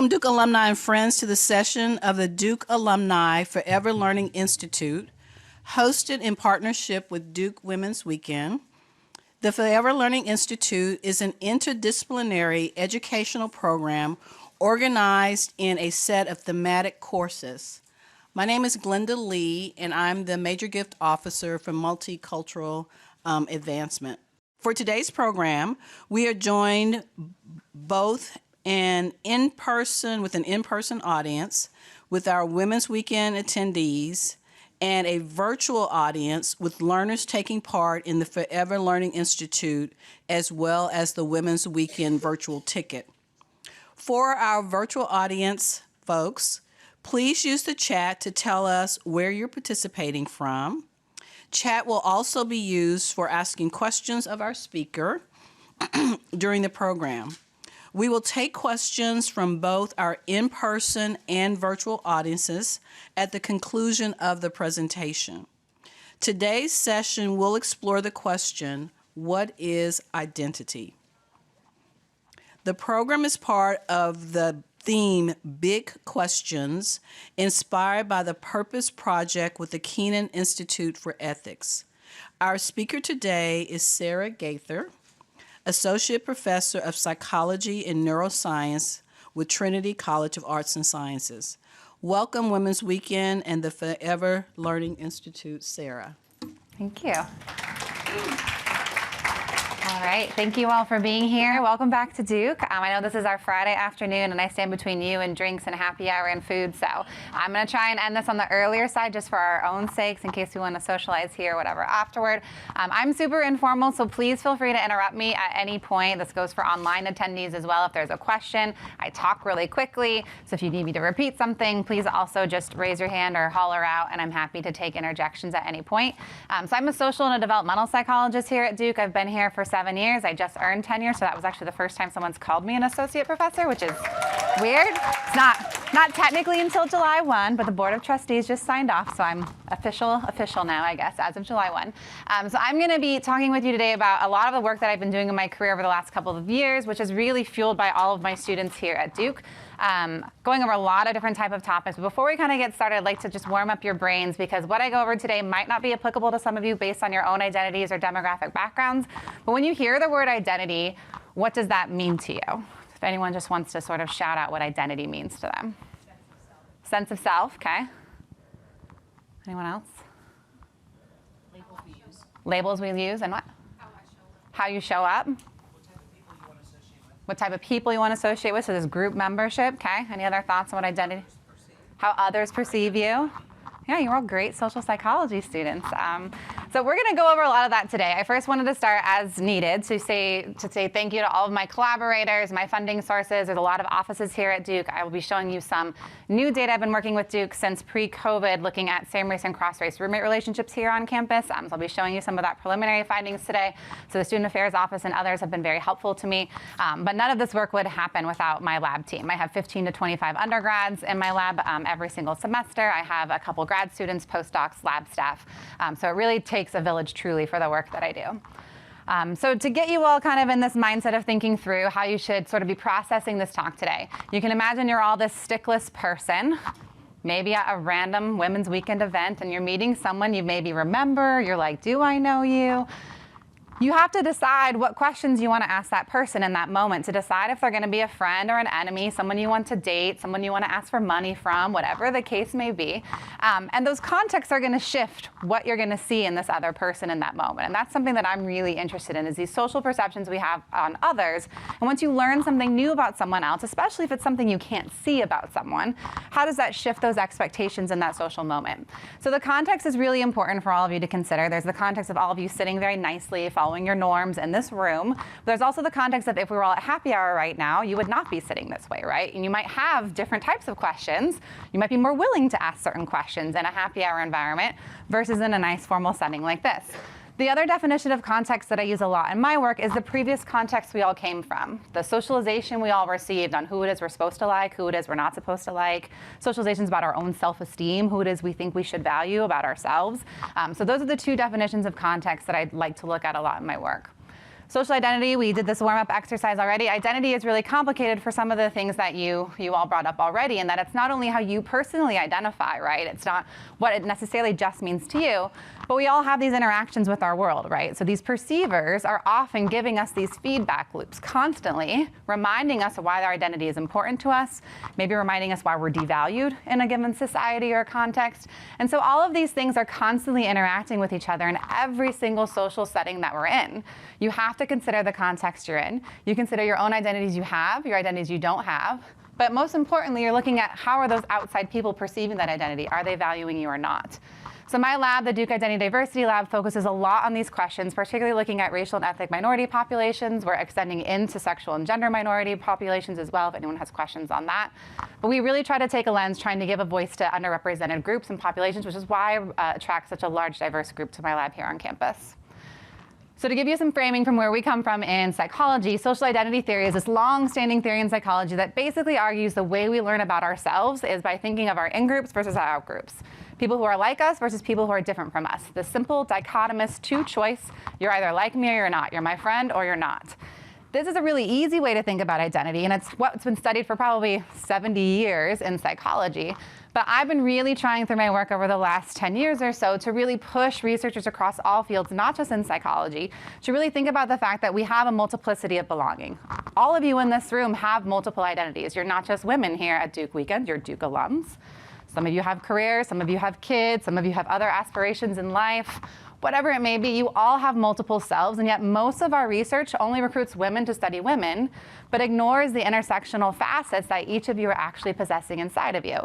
Welcome, Duke alumni and friends, to the session of the Duke Alumni Forever Learning Institute, hosted in partnership with Duke Women's Weekend. The Forever Learning Institute is an interdisciplinary educational program organized in a set of thematic courses. My name is Glenda Lee, and I'm the Major Gift Officer for Multicultural Advancement. For today's program, we are joined both with an in-person audience with our Women's Weekend attendees and a virtual audience with learners taking part in the Forever Learning Institute as well as the Women's Weekend virtual ticket. For our virtual audience folks, please use the chat to tell us where you're participating from. Chat will also be used for asking questions of our speaker during the program. We will take questions from both our in-person and virtual audiences at the conclusion of the presentation. Today's session will explore the question, what is identity? The program is part of the theme Big Questions, inspired by the Purpose Project with the Kenan Institute for Ethics. Our speaker today is Sarah Gaither, Associate Professor of Psychology and Neuroscience with Trinity College of Arts and Sciences. Welcome, Women's Weekend and the Forever Learning Institute, Sarah. Thank you. All right, thank you all for being here. Welcome back to Duke. I know this is our Friday afternoon, and I stand between you and drinks and happy hour and food, so I'm going to try and end this on the earlier side just for our own sakes in case we want to socialize here or whatever afterward. I'm super informal, so please feel free to interrupt me at any point. This goes for online attendees as well. If there's a question, I talk really quickly, so if you need me to repeat something, please also just raise your hand or holler out, and I'm happy to take interjections at any point. So I'm a social and a developmental psychologist here at Duke. I've been here for 7 years. I just earned tenure, so that was actually the first time someone's called me an associate professor, which is weird. It's not technically until July 1, but the Board of Trustees just signed off, so I'm official now, I guess, as of July 1. So I'm going to be talking with you today about a lot of the work that I've been doing in my career over the last couple of years, which is really fueled by all of my students here at Duke. Going over a lot of different type of topics. But before we kind of get started, I'd like to just warm up your brains, because what I go over today might not be applicable to some of you based on your own identities or demographic backgrounds. But when you hear the word identity, what does that mean to you? If anyone just wants to sort of shout out what identity means to them. Sense of self, okay. Anyone else? Labels we use. Labels we use, and what? How you show up. What type of people you want to associate with, so there's group membership, okay? Any other thoughts on what identity? How others perceive you. Yeah, you're all great social psychology students. So we're going to go over a lot of that today. I first wanted to start as needed to say thank you to all of my collaborators, my funding sources. There's a lot of offices here at Duke. I will be showing you some new data. I've been working with Duke since pre-COVID, looking at same-race and cross-race roommate relationships here on campus. So I'll be showing you some of that preliminary findings today. So the Student Affairs Office and others have been very helpful to me. But none of this work would happen without my lab team. I have 15 to 25 undergrads in my lab every single semester. I have a couple grad students, postdocs, lab staff. So it really takes a village truly for the work that I do. So to get you all kind of in this mindset of thinking through how you should sort of be processing this talk today, you can imagine you're all this stickless person, maybe at a random Women's Weekend event, and you're meeting someone you maybe remember. You're like, do I know you? You have to decide what questions you want to ask that person in that moment to decide if they're going to be a friend or an enemy, someone you want to date, someone you want to ask for money from, whatever the case may be. And those contexts are going to shift what you're going to see in this other person in that moment. And that's something that I'm really interested in, is these social perceptions we have on others. And once you learn something new about someone else, especially if it's something you can't see about someone, how does that shift those expectations in that social moment? So the context is really important for all of you to consider. There's the context of all of you sitting very nicely, following your norms in this room. But there's also the context of if we were all at happy hour right now, you would not be sitting this way, right? And you might have different types of questions. You might be more willing to ask certain questions in a happy hour environment versus in a nice formal setting like this. The other definition of context that I use a lot in my work is the previous context we all came from. The socialization we all received on who it is we're supposed to like, who it is we're not supposed to like. Socializations about our own self-esteem, who it is we think we should value about ourselves. So those are the two definitions of context that I'd like to look at a lot in my work. Social identity, we did this warm-up exercise already. Identity is really complicated for some of the things that you all brought up already, in that it's not only how you personally identify, right? It's not what it necessarily just means to you, but we all have these interactions with our world, right? So these perceivers are often giving us these feedback loops constantly, reminding us of why our identity is important to us, maybe reminding us why we're devalued in a given society or context. And so all of these things are constantly interacting with each other in every single social setting that we're in. You have to consider the context you're in. You consider your own identities you have, your identities you don't have. But most importantly, you're looking at how are those outside people perceiving that identity? Are they valuing you or not? So my lab, the Duke Identity Diversity Lab, focuses a lot on these questions, particularly looking at racial and ethnic minority populations. We're extending into sexual and gender minority populations as well, if anyone has questions on that. But we really try to take a lens trying to give a voice to underrepresented groups and populations, which is why I attract such a large, diverse group to my lab here on campus. So to give you some framing from where we come from in psychology, social identity theory is this long-standing theory in psychology that basically argues the way we learn about ourselves is by thinking of our in-groups versus our out-groups. People who are like us versus people who are different from us. The simple dichotomous two-choice, you're either like me or you're not. You're my friend or you're not. This is a really easy way to think about identity, and it's what's been studied for probably 70 years in psychology. But I've been really trying through my work over the last 10 years or so to really push researchers across all fields, not just in psychology, to really think about the fact that we have a multiplicity of belonging. All of you in this room have multiple identities. You're not just women here at Duke Weekend, you're Duke alums. Some of you have careers, some of you have kids, some of you have other aspirations in life. Whatever it may be, you all have multiple selves, and yet most of our research only recruits women to study women, but ignores the intersectional facets that each of you are actually possessing inside of you.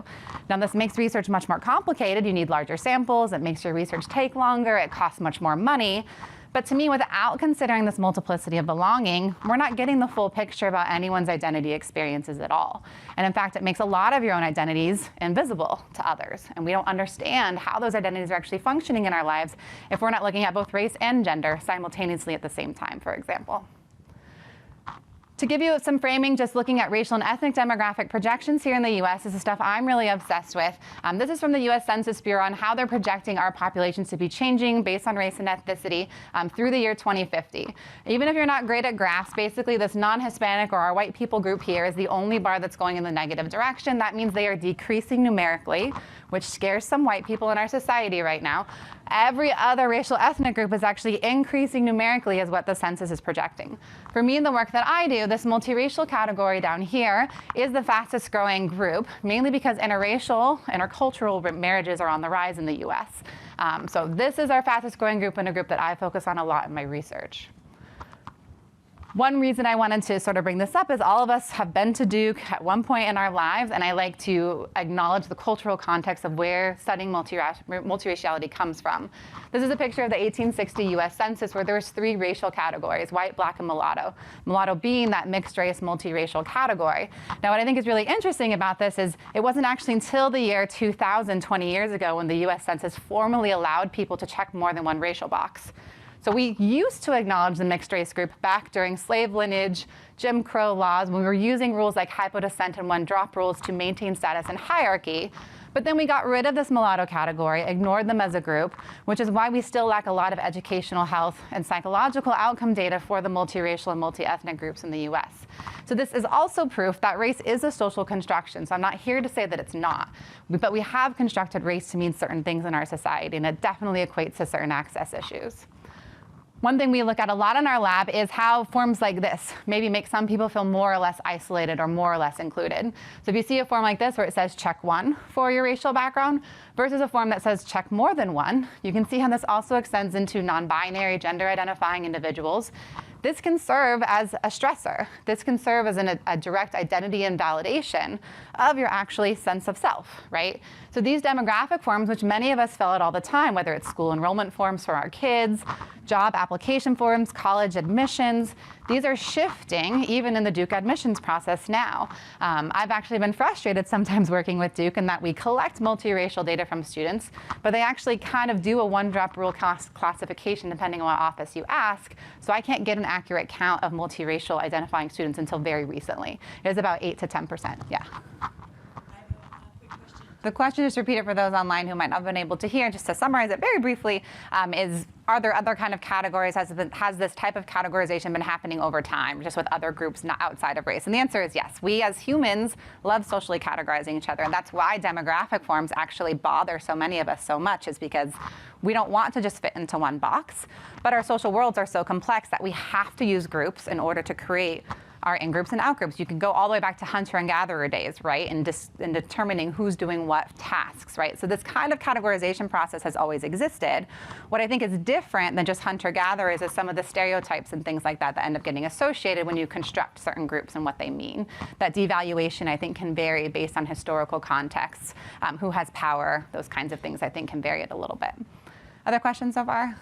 Now, this makes research much more complicated. You need larger samples. It makes your research take longer. It costs much more money. But to me, without considering this multiplicity of belonging, we're not getting the full picture about anyone's identity experiences at all. And in fact, it makes a lot of your own identities invisible to others. And we don't understand how those identities are actually functioning in our lives if we're not looking at both race and gender simultaneously at the same time, for example. To give you some framing, just looking at racial and ethnic demographic projections here in the US, this is stuff I'm really obsessed with. This is from the US Census Bureau on how they're projecting our populations to be changing based on race and ethnicity through the year 2050. Even if you're not great at graphs, basically this non-Hispanic or our white people group here is the only bar that's going in the negative direction. That means they are decreasing numerically, which scares some white people in our society right now. Every other racial ethnic group is actually increasing numerically is what the census is projecting. For me and the work that I do, this multiracial category down here is the fastest growing group, mainly because interracial, intercultural marriages are on the rise in the US. So this is our fastest growing group and a group that I focus on a lot in my research. One reason I wanted to sort of bring this up is all of us have been to Duke at one point in our lives, and I like to acknowledge the cultural context of where studying multiraciality comes from. This is a picture of the 1860 US Census where there was 3 racial categories, white, black, and mulatto. Mulatto being that mixed race multiracial category. Now what I think is really interesting about this is it wasn't actually until the year 2000, 20 years ago, when the US Census formally allowed people to check more than one racial box. So we used to acknowledge the mixed race group back during slave lineage, Jim Crow laws, when we were using rules like hypodescent and one-drop rules to maintain status and hierarchy. But then we got rid of this mulatto category, ignored them as a group, which is why we still lack a lot of educational, health, and psychological outcome data for the multiracial and multi-ethnic groups in the US. So this is also proof that race is a social construction. So I'm not here to say that it's not, but we have constructed race to mean certain things in our society, and it definitely equates to certain access issues. One thing we look at a lot in our lab is how forms like this maybe make some people feel more or less isolated or more or less included. So if you see a form like this where it says check 1 for your racial background versus a form that says check more than 1, you can see how this also extends into non-binary, gender-identifying individuals. This can serve as a stressor. This can serve as a direct identity invalidation of your actually sense of self, right? So these demographic forms, which many of us fill out all the time, whether it's school enrollment forms for our kids, job application forms, college admissions, these are shifting even in the Duke admissions process now. I've actually been frustrated sometimes working with Duke in that we collect multiracial data from students, but they actually kind of do a one-drop rule classification depending on what office you ask, so I can't get an accurate count of multiracial identifying students until very recently. It is about 8 to 10%, yeah. I have a quick question. The question, just to repeat it for those online who might not have been able to hear, just to summarize it very briefly, is are there other kind of categories? Has this type of categorization been happening over time, just with other groups not outside of race? And the answer is yes. We as humans love socially categorizing each other, and that's why demographic forms actually bother so many of us so much, is because we don't want to just fit into one box, but our social worlds are so complex that we have to use groups in order to create our in-groups and out-groups. You can go all the way back to hunter and gatherer days, right? In determining who's doing what tasks, right? So this kind of categorization process has always existed. What I think is different than just hunter-gatherers is some of the stereotypes and things like that that end up getting associated when you construct certain groups and what they mean. That devaluation, I think, can vary based on historical contexts, who has power, those kinds of things, I think, can vary it a little bit. Other questions so far?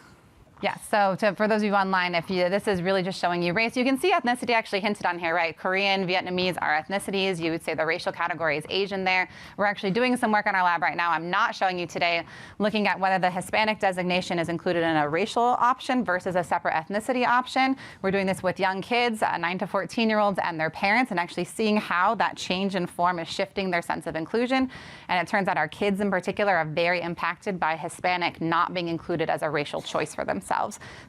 Yeah, so for those of you online, this is really just showing you race. You can see ethnicity actually hinted on here, right? Korean, Vietnamese are ethnicities. You would say the racial category is Asian there. We're actually doing some work in our lab right now. I'm not showing you today, looking at whether the Hispanic designation is included in a racial option versus a separate ethnicity option. We're doing this with young kids, 9 to 14-year-olds and their parents, and actually seeing how that change in form is shifting their sense of inclusion. And it turns out our kids in particular are very impacted by Hispanic not being included as a racial choice for themselves.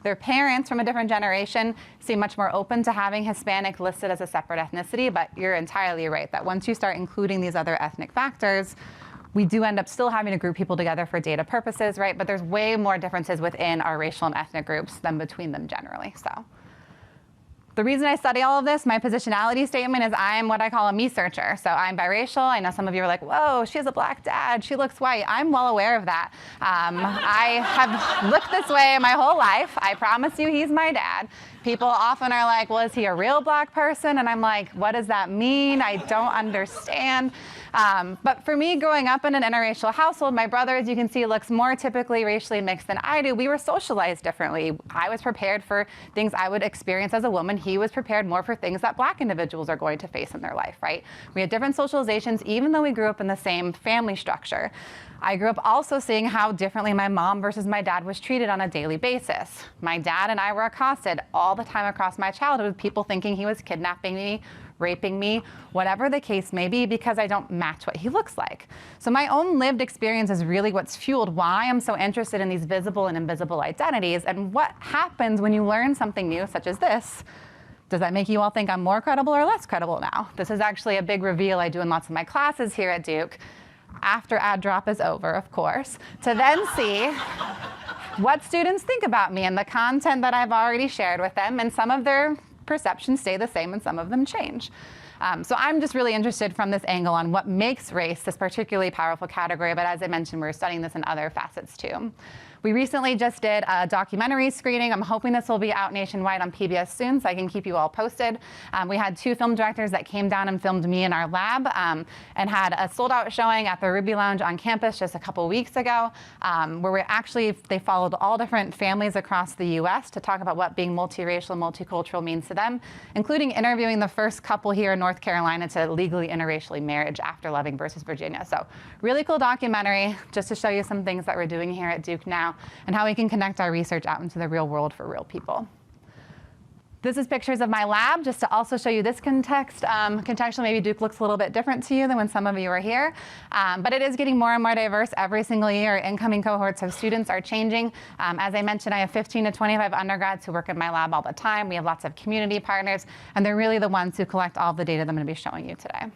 Their parents from a different generation seem much more open to having Hispanic listed as a separate ethnicity, but you're entirely right that once you start including these other ethnic factors, we do end up still having to group people together for data purposes, right? But there's way more differences within our racial and ethnic groups than between them generally. So the reason I study all of this, my positionality statement is I'm what I call a me searcher. So I'm biracial. I know some of you are like, whoa, she has a black dad. She looks white. I'm well aware of that. I have looked this way my whole life. I promise you he's my dad. People often are like, well, is he a real black person? And I'm like, what does that mean? I don't understand. But for me, growing up in an interracial household, my brother, as you can see, looks more typically racially mixed than I do. We were socialized differently. I was prepared for things I would experience as a woman. He was prepared more for things that black individuals are going to face in their life, right? We had different socializations, even though we grew up in the same family structure. I grew up also seeing how differently my mom versus my dad was treated on a daily basis. My dad and I were accosted all the time across my childhood with people thinking he was kidnapping me, raping me, whatever the case may be, because I don't match what he looks like. So my own lived experience is really what's fueled why I'm so interested in these visible and invisible identities, and what happens when you learn something new, such as this. Does that make you all think I'm more credible or less credible now? This is actually a big reveal I do in lots of my classes here at Duke, after ad drop is over, of course, to then see what students think about me and the content that I've already shared with them, and some of their perceptions stay the same and some of them change. So I'm just really interested from this angle on what makes race this particularly powerful category, but as I mentioned, we're studying this in other facets too. We recently just did a documentary screening. I'm hoping this will be out nationwide on PBS soon, so I can keep you all posted. We had 2 film directors that came down and filmed me in our lab, and had a sold-out showing at the Ruby Lounge on campus just a couple weeks ago, where they followed all different families across the U.S. to talk about what being multiracial and multicultural means to them, including interviewing the first couple here in North Carolina to legally interracially marriage after Loving versus Virginia. So really cool documentary, just to show you some things that we're doing here at Duke now, and how we can connect our research out into the real world for real people. This is pictures of my lab, just to also show you this context. Contextually, maybe Duke looks a little bit different to you than when some of you were here. But it is getting more and more diverse every single year. Incoming cohorts of students are changing. As I mentioned, I have 15 to 25 undergrads who work in my lab all the time. We have lots of community partners, and they're really the ones who collect all the data that I'm going to be showing you today.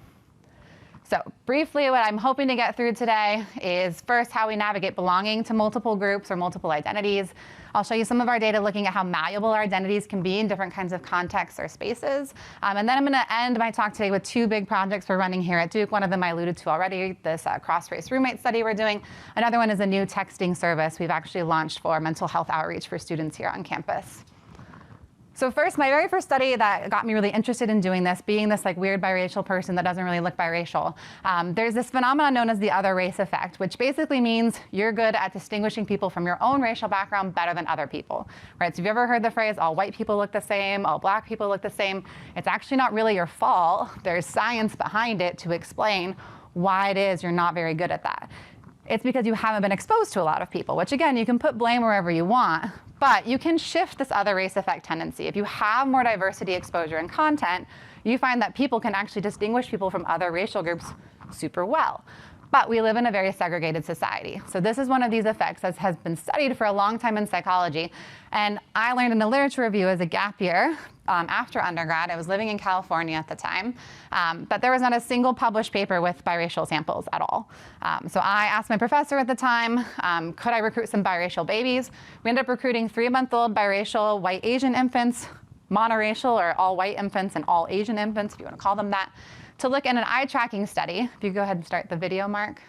So briefly, what I'm hoping to get through today is first how we navigate belonging to multiple groups or multiple identities. I'll show you some of our data looking at how malleable our identities can be in different kinds of contexts or spaces. And then I'm going to end my talk today with 2 big projects we're running here at Duke. One of them I alluded to already, this cross-race roommate study we're doing. Another one is a new texting service we've actually launched for mental health outreach for students here on campus. So first, my very first study that got me really interested in doing this, being this like weird biracial person that doesn't really look biracial, there's this phenomenon known as the other race effect, which basically means you're good at distinguishing people from your own racial background better than other people, right? So have you ever heard the phrase, all white people look the same, all black people look the same? It's actually not really your fault. There's science behind it to explain why it is you're not very good at that. It's because you haven't been exposed to a lot of people, which again, you can put blame wherever you want, but you can shift this other race effect tendency. If you have more diversity, exposure, and content, you find that people can actually distinguish people from other racial groups super well. But we live in a very segregated society. So this is one of these effects that has been studied for a long time in psychology. And I learned in a literature review as a gap year after undergrad. I was living in California at the time. But there was not a single published paper with biracial samples at all. So I asked my professor at the time, could I recruit some biracial babies? We ended up recruiting 3-month-old biracial white Asian infants, monoracial or all white infants and all Asian infants, if you want to call them that, to look in an eye tracking study. If you go ahead and start the video, Mark.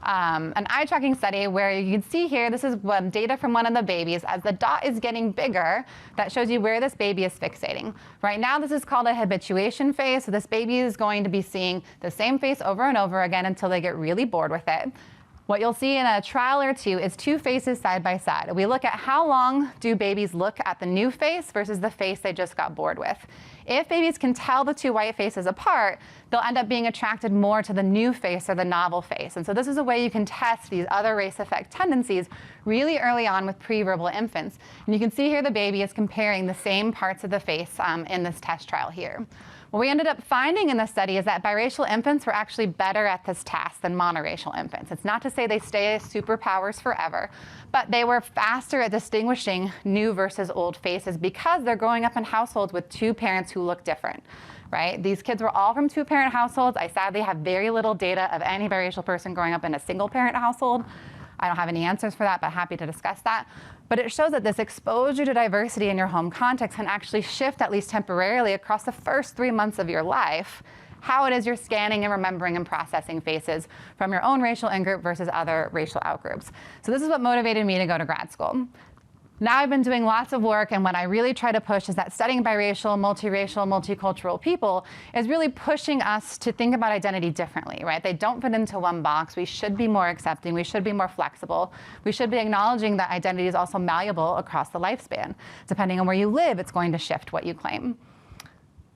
An eye tracking study where you can see here, this is data from one of the babies. As the dot is getting bigger, that shows you where this baby is fixating. Right now, this is called a habituation phase. So this baby is going to be seeing the same face over and over again until they get really bored with it. What you'll see in a trial or two is 2 faces side by side. We look at how long do babies look at the new face versus the face they just got bored with. If babies can tell the 2 white faces apart, they'll end up being attracted more to the new face or the novel face. And so this is a way you can test these other race effect tendencies really early on with pre-verbal infants. And you can see here the baby is comparing the same parts of the face in this test trial here. What we ended up finding in the study is that biracial infants were actually better at this task than monoracial infants. It's not to say they stay as superpowers forever, but they were faster at distinguishing new versus old faces because they're growing up in households with 2 parents who look different, right? These kids were all from 2-parent households. I sadly have very little data of any biracial person growing up in a single-parent household. I don't have any answers for that, but happy to discuss that. But it shows that this exposure to diversity in your home context can actually shift, at least temporarily, across the first 3 months of your life, how it is you're scanning and remembering and processing faces from your own racial in-group versus other racial out-groups. So this is what motivated me to go to grad school. Now I've been doing lots of work, and what I really try to push is that studying biracial, multiracial, multicultural people is really pushing us to think about identity differently, right? They don't fit into one box. We should be more accepting. We should be more flexible. We should be acknowledging that identity is also malleable across the lifespan. Depending on where you live, it's going to shift what you claim.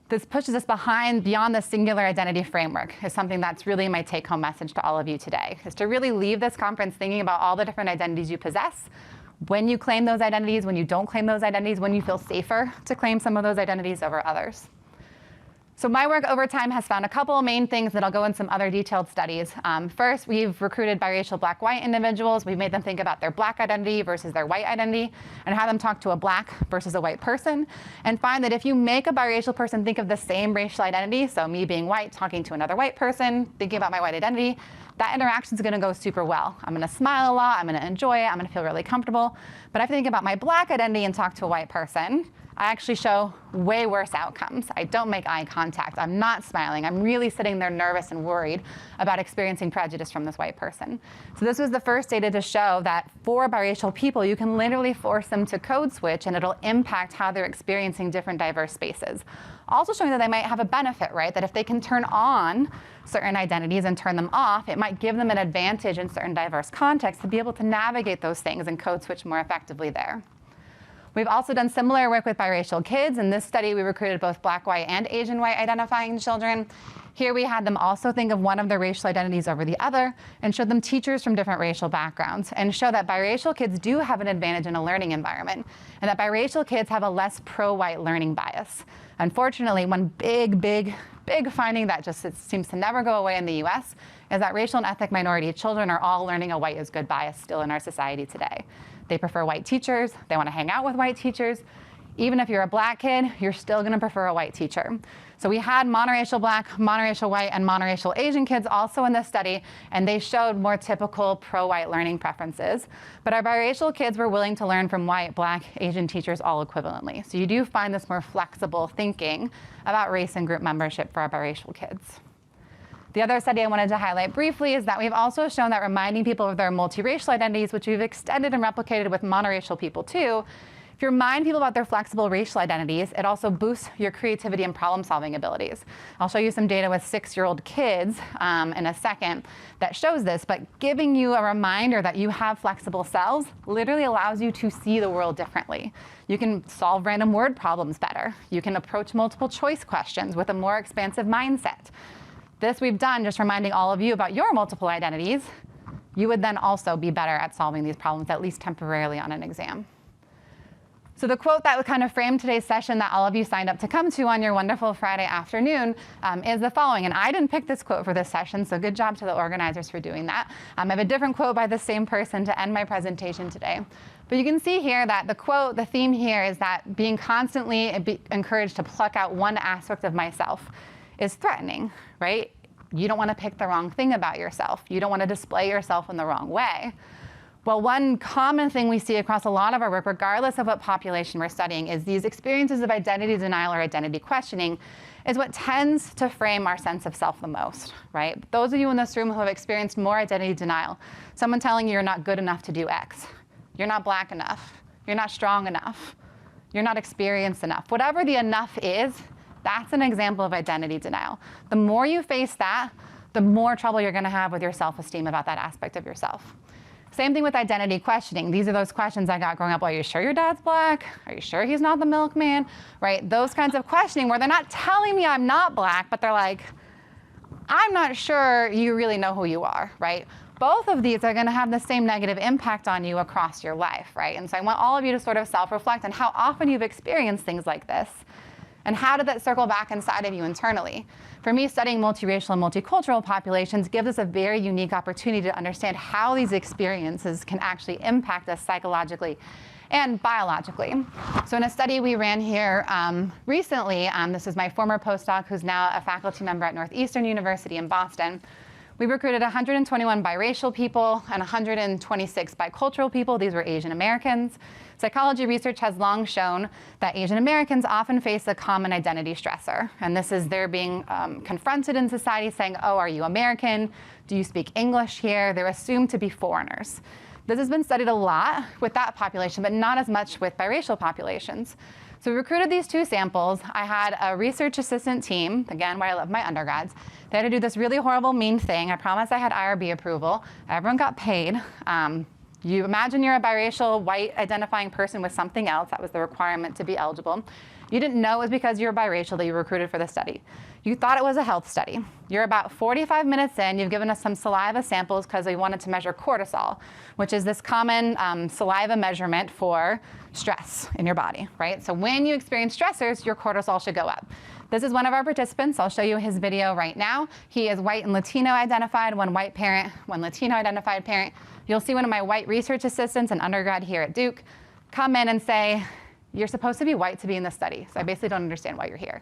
This pushes us beyond the singular identity framework is something that's really my take-home message to all of you today, is to really leave this conference thinking about all the different identities you possess, when you claim those identities, when you don't claim those identities, when you feel safer to claim some of those identities over others. So my work over time has found a couple of main things that I'll go in some other detailed studies. First, we've recruited biracial black-white individuals. We've made them think about their black identity versus their white identity and have them talk to a black versus a white person, and find that if you make a biracial person think of the same racial identity, so me being white, talking to another white person, thinking about my white identity, that interaction is going to go super well. I'm going to smile a lot. I'm going to enjoy it. I'm going to feel really comfortable. But if I think about my black identity and talk to a white person, I actually show way worse outcomes. I don't make eye contact. I'm not smiling. I'm really sitting there nervous and worried about experiencing prejudice from this white person. So this was the first data to show that for biracial people, you can literally force them to code switch, and it'll impact how they're experiencing different diverse spaces. Also showing that they might have a benefit, right? That if they can turn on certain identities and turn them off, it might give them an advantage in certain diverse contexts to be able to navigate those things and code switch more effectively there. We've also done similar work with biracial kids. In this study, we recruited both black, white, and Asian white identifying children. Here we had them also think of one of their racial identities over the other and showed them teachers from different racial backgrounds and show that biracial kids do have an advantage in a learning environment and that biracial kids have a less pro-white learning bias. Unfortunately, one big finding that just seems to never go away in the US is that racial and ethnic minority children are all learning a white is good bias still in our society today. They prefer white teachers. They want to hang out with white teachers. Even if you're a black kid, you're still going to prefer a white teacher. So we had monoracial black, monoracial white, and monoracial Asian kids also in this study, and they showed more typical pro-white learning preferences. But our biracial kids were willing to learn from white, black, Asian teachers all equivalently. So you do find this more flexible thinking about race and group membership for our biracial kids. The other study I wanted to highlight briefly is that we've also shown that reminding people of their multiracial identities, which we've extended and replicated with monoracial people too, if you remind people about their flexible racial identities, it also boosts your creativity and problem-solving abilities. I'll show you some data with 6-year-old kids in a second that shows this, but giving you a reminder that you have flexible selves literally allows you to see the world differently. You can solve random word problems better. You can approach multiple choice questions with a more expansive mindset. This we've done just reminding all of you about your multiple identities. You would then also be better at solving these problems, at least temporarily on an exam. So the quote that would kind of frame today's session that all of you signed up to come to on your wonderful Friday afternoon is the following. And I didn't pick this quote for this session, so good job to the organizers for doing that. I have a different quote by the same person to end my presentation today. But you can see here that the quote, the theme here is that being constantly encouraged to pluck out one aspect of myself is threatening, right? You don't want to pick the wrong thing about yourself. You don't want to display yourself in the wrong way. Well, one common thing we see across a lot of our work, regardless of what population we're studying, is these experiences of identity denial or identity questioning is what tends to frame our sense of self the most, right? Those of you in this room who have experienced more identity denial, someone telling you you're not good enough to do X, you're not black enough, you're not strong enough, you're not experienced enough. Whatever the enough is, that's an example of identity denial. The more you face that, the more trouble you're going to have with your self-esteem about that aspect of yourself. Same thing with identity questioning. These are those questions I got growing up. Well, are you sure your dad's black? Are you sure he's not the milkman? Right? Those kinds of questioning where they're not telling me I'm not black, but they're like, I'm not sure you really know who you are, right? Both of these are going to have the same negative impact on you across your life, right? And so I want all of you to sort of self-reflect on how often you've experienced things like this. And how did that circle back inside of you internally? For me, studying multiracial and multicultural populations gives us a very unique opportunity to understand how these experiences can actually impact us psychologically and biologically. So in a study we ran here recently, this is my former postdoc who's now a faculty member at Northeastern University in Boston. We recruited 121 biracial people and 126 bicultural people. These were Asian Americans. Psychology research has long shown that Asian Americans often face a common identity stressor. And this is they're being confronted in society saying, oh, are you American? Do you speak English here? They're assumed to be foreigners. This has been studied a lot with that population, but not as much with biracial populations. So we recruited these two samples. I had a research assistant team, again, where I love my undergrads. They had to do this really horrible, mean thing. I promised I had IRB approval. Everyone got paid. You imagine you're a biracial, white identifying person with something else. That was the requirement to be eligible. You didn't know it was because you were biracial that you were recruited for the study. You thought it was a health study. You're about 45 minutes in. You've given us some saliva samples because we wanted to measure cortisol, which is this common saliva measurement for stress in your body, right? So when you experience stressors, your cortisol should go up. This is one of our participants. I'll show you his video right now. He is white and Latino identified, one white parent, one Latino identified parent. You'll see one of my white research assistants, an undergrad here at Duke, come in and say, you're supposed to be white to be in this study, so I basically don't understand why you're here.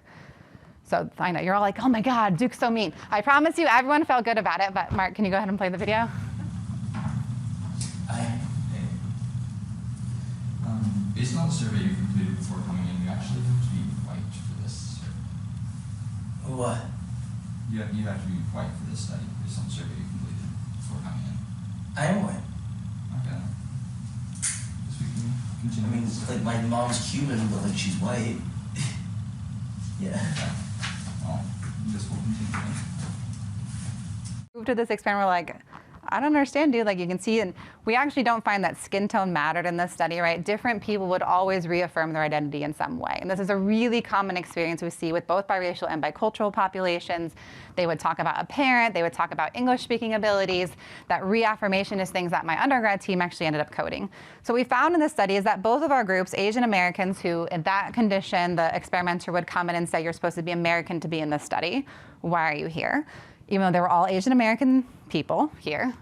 So I know, you're all like, oh my God, Duke's so mean. I promise you, everyone felt good about it, but Mark, can you go ahead and play the video? Based on the survey you completed before coming in, you actually have to be white for this survey. What? You have to be white for this study based on the survey you completed before coming in. I am white. Okay. Guess we can continue. I mean, it's like my mom's Cuban, but like she's white. Yeah. Okay. Well, I guess we'll continue. Moved to this experiment, we're like, I don't understand, dude. Like you can see, and we actually don't find that skin tone mattered in this study, right? Different people would always reaffirm their identity in some way. And this is a really common experience we see with both biracial and bicultural populations. They would talk about a parent, they would talk about English speaking abilities. That reaffirmation is things that my undergrad team actually ended up coding. So what we found in this study is that both of our groups, Asian Americans who in that condition, the experimenter would come in and say, you're supposed to be American to be in this study. Why are you here? Even though they were all Asian American people here.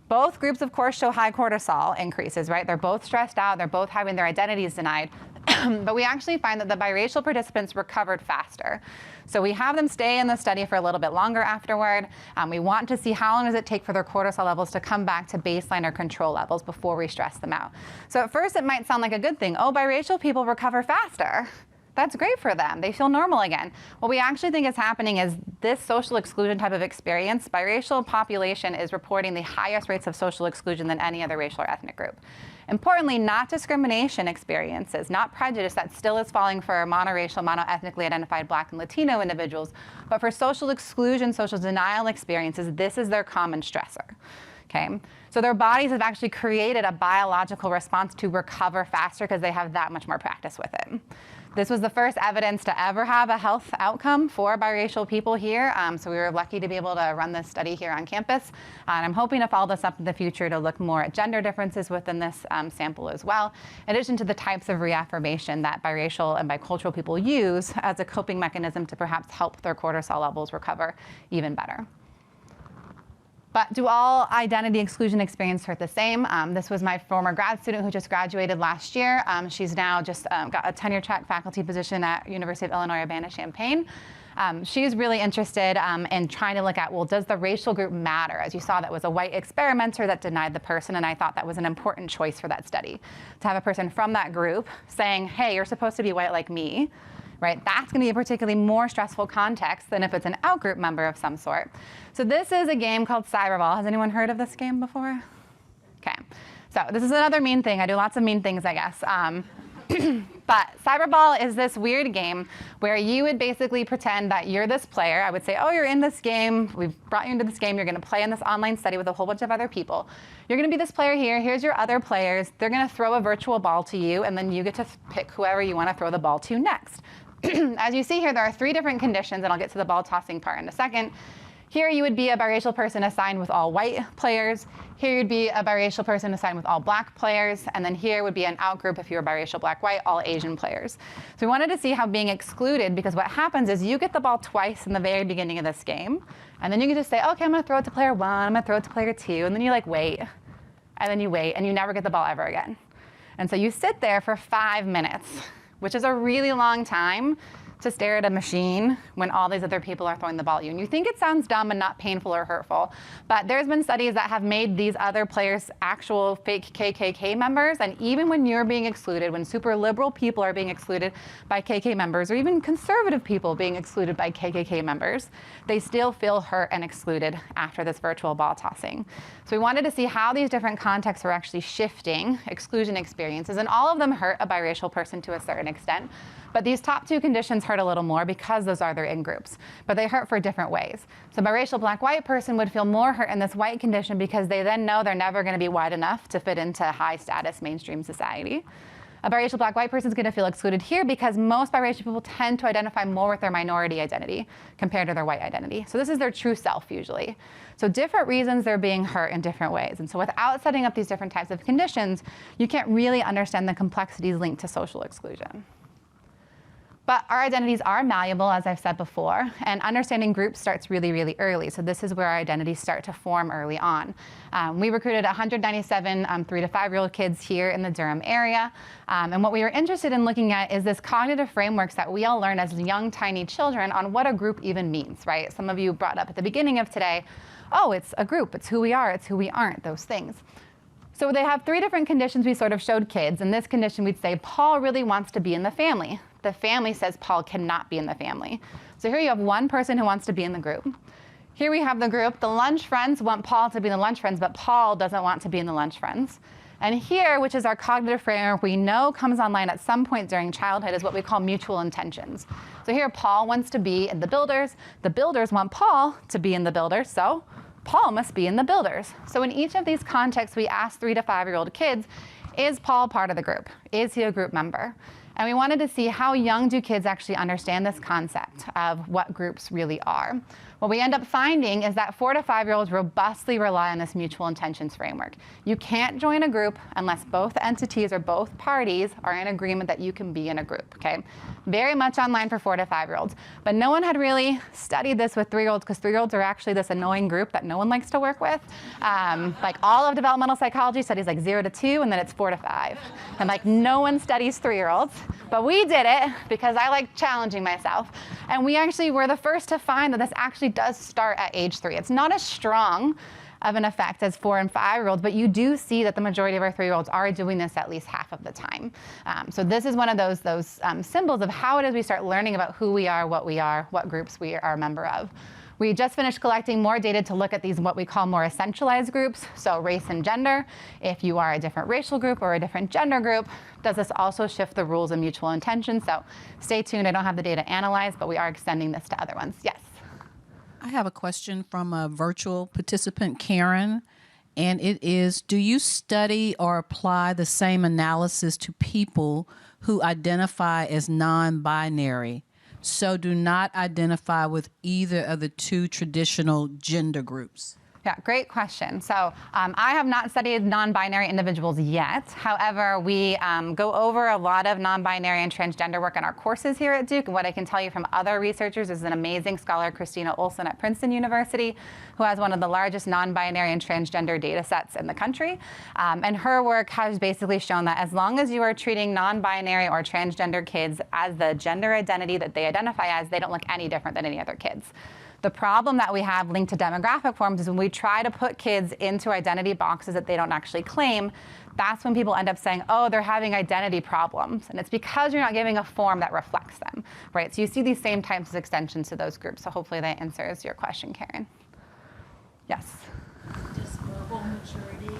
Both groups, of course, show high cortisol increases, right? They're both stressed out. They're both having their identities denied. But we actually find that the biracial participants recovered faster. So we have them stay in the study for a little bit longer afterward. We want to see how long does it take for their cortisol levels to come back to baseline or control levels before we stress them out. So at first it might sound like a good thing. Oh, biracial people recover faster. That's great for them. They feel normal again. What we actually think is happening is this social exclusion type of experience, biracial population is reporting the highest rates of social exclusion than any other racial or ethnic group. Importantly, not discrimination experiences, not prejudice that still is falling for monoracial, monoethnically identified Black and Latino individuals, but for social exclusion, social denial experiences, this is their common stressor. Okay? So their bodies have actually created a biological response to recover faster because they have that much more practice with it. This was the first evidence to ever have a health outcome for biracial people here. So we were lucky to be able to run this study here on campus. And I'm hoping to follow this up in the future to look more at gender differences within this sample as well, in addition to the types of reaffirmation that biracial and bicultural people use as a coping mechanism to perhaps help their cortisol levels recover even better. But do all identity exclusion experiences hurt the same? This was my former grad student who just graduated last year. She's now just got a tenure track faculty position at University of Illinois Urbana-Champaign. She's really interested in trying to look at, well, does the racial group matter? As you saw, that was a white experimenter that denied the person, and I thought that was an important choice for that study, to have a person from that group saying, hey, you're supposed to be white like me. Right? That's going to be a particularly more stressful context than if it's an outgroup member of some sort. So this is a game called Cyberball. Has anyone heard of this game before? Okay. So this is another mean thing. I do lots of mean things, I guess. But Cyberball is this weird game where you would basically pretend that you're this player. I would say, oh, you're in this game. We've brought you into this game. You're going to play in this online study with a whole bunch of other people. You're going to be this player here. Here's your other players. They're going to throw a virtual ball to you, and then you get to pick whoever you want to throw the ball to next. As you see here, there are 3 different conditions, and I'll get to the ball tossing part in a second. Here you would be a biracial person assigned with all white players. Here you'd be a biracial person assigned with all black players. And then here would be an outgroup if you were biracial, black, white, all Asian players. So we wanted to see how being excluded, because what happens is you get the ball twice in the very beginning of this game. And then you can just say, okay, I'm going to throw it to player 1, I'm going to throw it to player 2. And then you like wait. And then you wait, and you never get the ball ever again. And so you sit there for 5 minutes, which is a really long time to stare at a machine when all these other people are throwing the ball at you. And you think it sounds dumb and not painful or hurtful, but there's been studies that have made these other players actual fake KKK members. And even when you're being excluded, when super liberal people are being excluded by KKK members, or even conservative people being excluded by KKK members, they still feel hurt and excluded after this virtual ball tossing. So we wanted to see how these different contexts were actually shifting exclusion experiences, and all of them hurt a biracial person to a certain extent. But these top 2 conditions hurt a little more because those are their in-groups. But they hurt for different ways. So a biracial black-white person would feel more hurt in this white condition because they then know they're never going to be white enough to fit into high-status mainstream society. A biracial black-white person is going to feel excluded here because most biracial people tend to identify more with their minority identity compared to their white identity. So this is their true self usually. So different reasons they're being hurt in different ways. And so without setting up these different types of conditions, you can't really understand the complexities linked to social exclusion. But our identities are malleable, as I've said before, and understanding groups starts really, really early. So this is where our identities start to form early on. We recruited 197 3 to 5-year-old kids here in the Durham area. And what we were interested in looking at is this cognitive frameworks that we all learn as young, tiny children on what a group even means, right? Some of you brought up at the beginning of today, oh, it's a group, it's who we are, it's who we aren't, those things. So they have 3 different conditions we sort of showed kids. In this condition, we'd say, Paul really wants to be in the family. The family says Paul cannot be in the family. So here you have one person who wants to be in the group. Here we have the group. The lunch friends want Paul to be in the lunch friends, but Paul doesn't want to be in the lunch friends. And here, which is our cognitive framework we know comes online at some point during childhood, is what we call mutual intentions. So here, Paul wants to be in the builders. The builders want Paul to be in the builders, so Paul must be in the builders. So in each of these contexts, we asked 3 to 5-year-old kids, is Paul part of the group? Is he a group member? And we wanted to see how young do kids actually understand this concept of what groups really are. What we end up finding is that 4 to 5-year-olds robustly rely on this mutual intentions framework. You can't join a group unless both entities or both parties are in agreement that you can be in a group, okay? Very much online for 4 to 5-year-olds. But no one had really studied this with 3-year-olds because 3-year-olds are actually this annoying group that no one likes to work with. Like all of developmental psychology studies like 0 to 2 and then it's 4 to 5. And like no one studies 3-year-olds. But we did it because I like challenging myself. And we actually were the first to find that this actually does start at age 3. It's not as strong of an effect as 4 and 5-year-olds, but you do see that the majority of our 3-year-olds are doing this at least half of the time. So this is one of those symbols of how it is we start learning about who we are, what groups we are a member of. We just finished collecting more data to look at these what we call more essentialized groups, so race and gender. If you are a different racial group or a different gender group, does this also shift the rules of mutual intention? So stay tuned. I don't have the data analyzed, but we are extending this to other ones. Yes? I have a question from a virtual participant, Karen, and it is, do you study or apply the same analysis to people who identify as non-binary, so do not identify with either of the two traditional gender groups? Yeah, great question. So I have not studied non-binary individuals yet. However, we go over a lot of non-binary and transgender work in our courses here at Duke. And what I can tell you from other researchers is an amazing scholar, Christina Olson at Princeton University, who has one of the largest non-binary and transgender data sets in the country. And her work has basically shown that as long as you are treating non-binary or transgender kids as the gender identity that they identify as, they don't look any different than any other kids. The problem that we have linked to demographic forms is when we try to put kids into identity boxes that they don't actually claim, that's when people end up saying, oh, they're having identity problems. And it's because you're not giving a form that reflects them, right? So you see these same types of extensions to those groups. So hopefully that answers your question, Karen. Yes? Does verbal maturity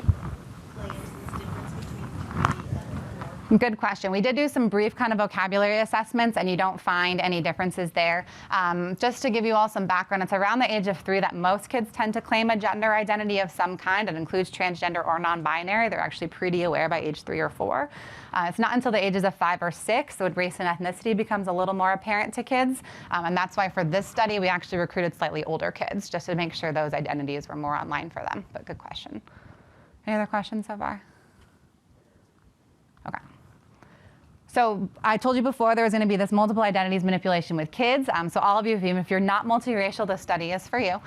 play into this difference between 3 and 4? Good question. We did do some brief kind of vocabulary assessments, and you don't find any differences there. Just to give you all some background, it's around the age of 3 that most kids tend to claim a gender identity of some kind. It includes transgender or non-binary. They're actually pretty aware by age 3 or 4. It's not until the ages of 5 or 6 when race and ethnicity becomes a little more apparent to kids. And that's why for this study, we actually recruited slightly older kids, just to make sure those identities were more online for them. But good question. Any other questions so far? Okay. So I told you before there was going to be this multiple identities manipulation with kids. So all of you, even if you're not multiracial, this study is for you.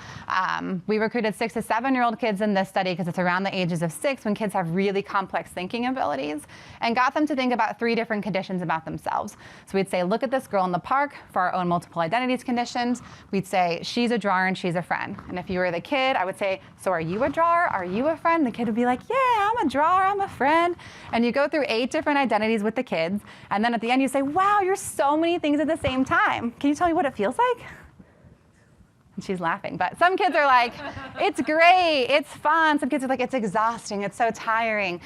We recruited 6 to 7-year-old kids in this study because it's around the ages of 6 when kids have really complex thinking abilities, and got them to think about 3 different conditions about themselves. So we'd say, look at this girl in the park for our own multiple identities conditions. We'd say, she's a drawer and she's a friend. And if you were the kid, I would say, so are you a drawer? Are you a friend? The kid would be like, yeah, I'm a drawer, I'm a friend. And you go through 8 different identities with the kids. And then at the end, you say, wow, you're so many things at the same time. Can you tell me what it feels like? And she's laughing. But some kids are like, it's great, it's fun. Some kids are like, it's exhausting, it's so tiring.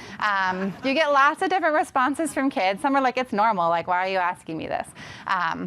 You get lots of different responses from kids. Some are like, it's normal, like, why are you asking me this?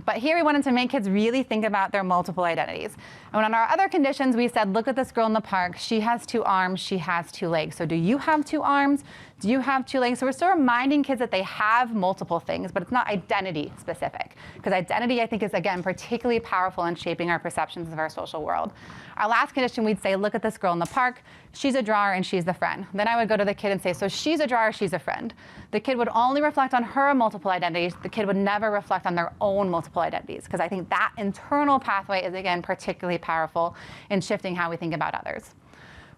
But here we wanted to make kids really think about their multiple identities. And on our other conditions, we said, look at this girl in the park. She has 2 arms, she has 2 legs. So do you have 2 arms? Do you have 2 legs? So we're still reminding kids that they have multiple things, but it's not identity specific. Because identity, I think, is, again, particularly powerful in shaping our perceptions of our social world. Our last condition, we'd say, look at this girl in the park. She's a drawer and she's the friend. Then I would go to the kid and say, so she's a drawer, she's a friend. The kid would only reflect on her multiple identities. The kid would never reflect on their own multiple identities, because I think that internal pathway is, again, particularly powerful in shifting how we think about others.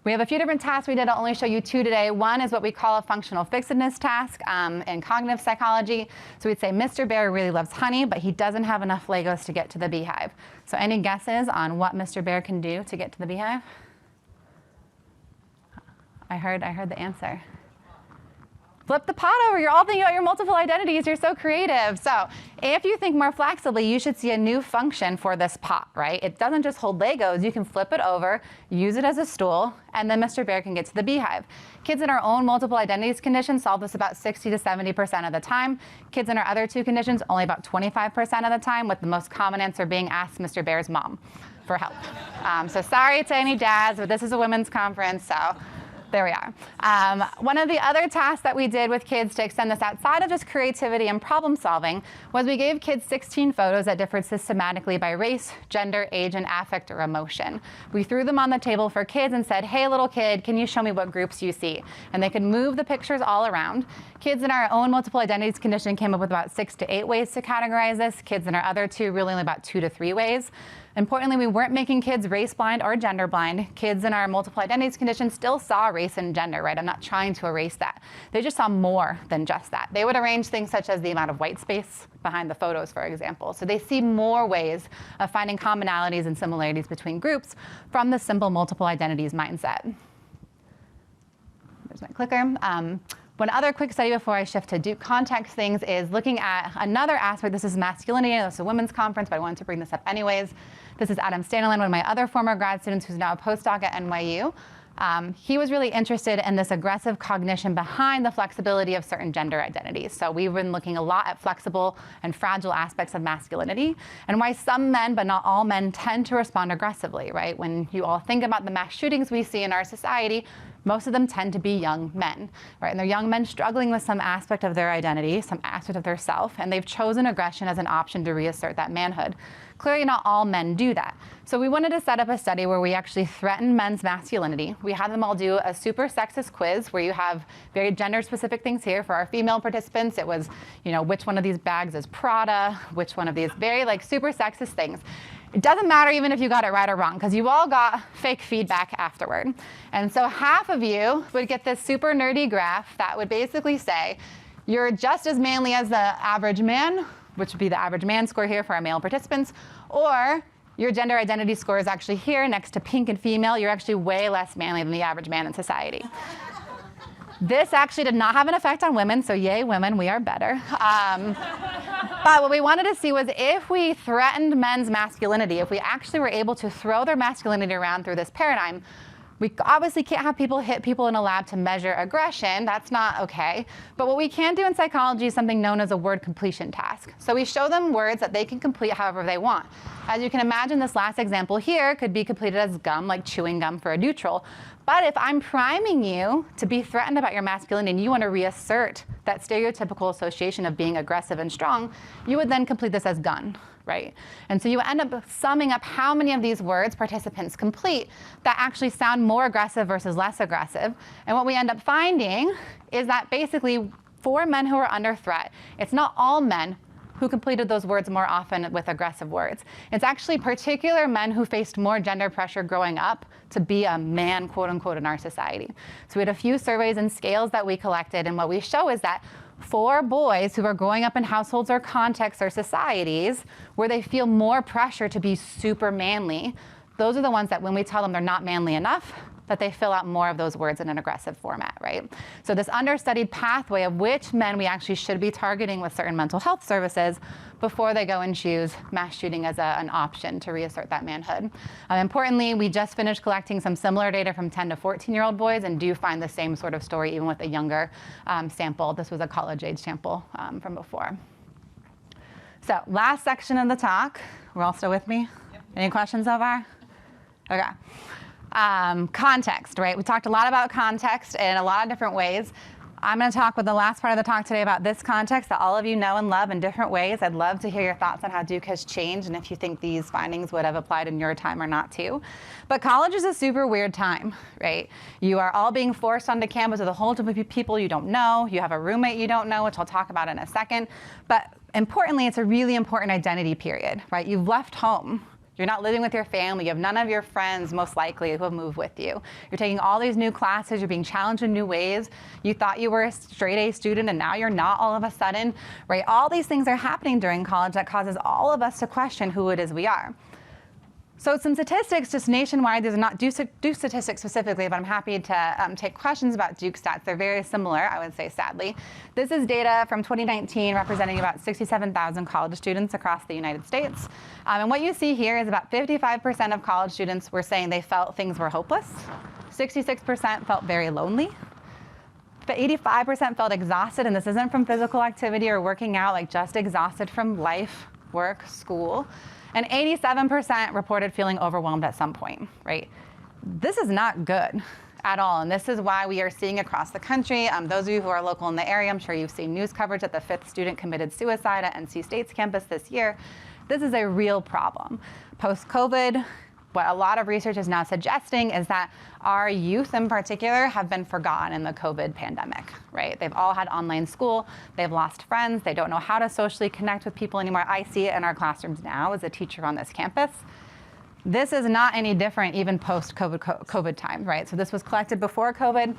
We have a few different tasks we did. I'll only show you 2 today. One is what we call a functional fixedness task in cognitive psychology. So we'd say, Mr. Bear really loves honey, but he doesn't have enough Legos to get to the beehive. So any guesses on what Mr. Bear can do to get to the beehive? I heard the answer. Flip the pot over. You're all thinking about your multiple identities. You're so creative. So if you think more flexibly, you should see a new function for this pot, right? It doesn't just hold Legos. You can flip it over, use it as a stool, and then Mr. Bear can get to the beehive. Kids in our own multiple identities condition solve this about 60 to 70% of the time. Kids in our other 2 conditions, only about 25% of the time, with the most common answer being, ask Mr. Bear's mom for help. So sorry to any dads, but this is a women's conference, so there we are. One of the other tasks that we did with kids to extend this outside of just creativity and problem solving was we gave kids 16 photos that differed systematically by race, gender, age, and affect or emotion. We threw them on the table for kids and said, hey, little kid, can you show me what groups you see? And they could move the pictures all around. Kids in our own multiple identities condition came up with about 6 to 8 ways to categorize this. Kids in our other 2 really only about 2 to 3 ways. Importantly, we weren't making kids race blind or gender blind. Kids in our multiple identities condition still saw race and gender, right? I'm not trying to erase that. They just saw more than just that. They would arrange things such as the amount of white space behind the photos, for example. So they see more ways of finding commonalities and similarities between groups from the simple multiple identities mindset. There's my clicker. One other quick study before I shift to Duke context things is looking at another aspect. This is masculinity. This is a women's conference, but I wanted to bring this up anyways. This is Adam Stanley, one of my other former grad students who's now a postdoc at NYU. He was really interested in this aggressive cognition behind the flexibility of certain gender identities. So we've been looking a lot at flexible and fragile aspects of masculinity and why some men, but not all men, tend to respond aggressively, right? When you all think about the mass shootings we see in our society, most of them tend to be young men, right? And they're young men struggling with some aspect of their identity, some aspect of their self, and they've chosen aggression as an option to reassert that manhood. Clearly not all men do that. So we wanted to set up a study where we actually threatened men's masculinity. We had them all do a super sexist quiz where you have very gender-specific things here. For our female participants, it was, which one of these bags is Prada, which one of these very super sexist things. It doesn't matter even if you got it right or wrong, because you all got fake feedback afterward. And so half of you would get this super nerdy graph that would basically say, you're just as manly as the average man, which would be the average man score here for our male participants, or your gender identity score is actually here next to pink and female. You're actually way less manly than the average man in society. This actually did not have an effect on women, so yay women, we are better. But what we wanted to see was if we threatened men's masculinity, if we actually were able to throw their masculinity around through this paradigm, we obviously can't have people hit people in a lab to measure aggression. That's not okay. But what we can do in psychology is something known as a word completion task. So we show them words that they can complete however they want. As you can imagine, this last example here could be completed as gum, like chewing gum for a neutral. But if I'm priming you to be threatened about your masculinity and you want to reassert that stereotypical association of being aggressive and strong, you would then complete this as gun, right? And so you end up summing up how many of these words participants complete that actually sound more aggressive versus less aggressive. And what we end up finding is that basically for men who are under threat, it's not all men who completed those words more often with aggressive words. It's actually particular men who faced more gender pressure growing up to be a man, quote unquote, in our society. So we had a few surveys and scales that we collected, and what we show is that for boys who are growing up in households or contexts or societies where they feel more pressure to be super manly, those are the ones that when we tell them they're not manly enough, that they fill out more of those words in an aggressive format, right? So this understudied pathway of which men we actually should be targeting with certain mental health services before they go and choose mass shooting as an option to reassert that manhood. Importantly, we just finished collecting some similar data from 10 to 14-year-old boys and do find the same sort of story even with a younger sample. This was a college-age sample from before. So last section of the talk. We're all still with me? Yep. Any questions so far? Okay. Context, right? We talked a lot about context in a lot of different ways. I'm going to talk with the last part of the talk today about this context that all of you know and love in different ways. I'd love to hear your thoughts on how Duke has changed and if you think these findings would have applied in your time or not too. But college is a super weird time, right? You are all being forced onto campus with a whole bunch of people you don't know. You have a roommate you don't know, which I'll talk about in a second. But importantly, it's a really important identity period, right? You've left home. You're not living with your family. You have none of your friends, most likely, who have moved with you. You're taking all these new classes. You're being challenged in new ways. You thought you were a straight A student, and now you're not all of a sudden, right? All these things are happening during college that causes all of us to question who it is we are. So some statistics, just nationwide. These are not Duke statistics specifically, but I'm happy to take questions about Duke stats. They're very similar, I would say, sadly. This is data from 2019 representing about 67,000 college students across the United States. And what you see here is about 55% of college students were saying they felt things were hopeless. 66% felt very lonely. But 85% felt exhausted, and this isn't from physical activity or working out, like just exhausted from life, work, school. And 87% reported feeling overwhelmed at some point, right? This is not good at all, and this is why we are seeing across the country. Those of you who are local in the area, I'm sure you've seen news coverage that the 5th student committed suicide at NC State's campus this year. This is a real problem. Post-COVID, what a lot of research is now suggesting is that our youth in particular have been forgotten in the COVID pandemic, right? They've all had online school, they've lost friends, they don't know how to socially connect with people anymore. I see it in our classrooms now as a teacher on this campus. This is not any different even post-COVID time, right? So this was collected before COVID.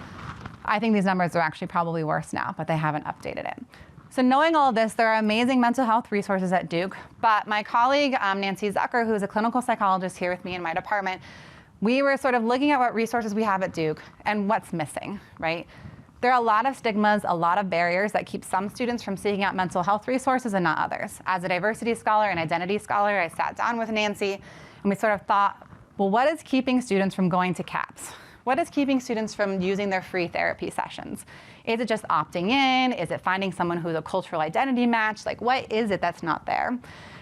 I think these numbers are actually probably worse now, but they haven't updated it. So knowing all of this, there are amazing mental health resources at Duke, but my colleague, Nancy Zucker, who is a clinical psychologist here with me in my department, we were sort of looking at what resources we have at Duke and what's missing, right? There are a lot of stigmas, a lot of barriers that keep some students from seeking out mental health resources and not others. As a diversity scholar and identity scholar, I sat down with Nancy and we sort of thought, well, what is keeping students from going to CAPS, What is keeping students from using their free therapy sessions? Is it just opting in? Is it finding someone who's a cultural identity match? Like, what is it that's not there?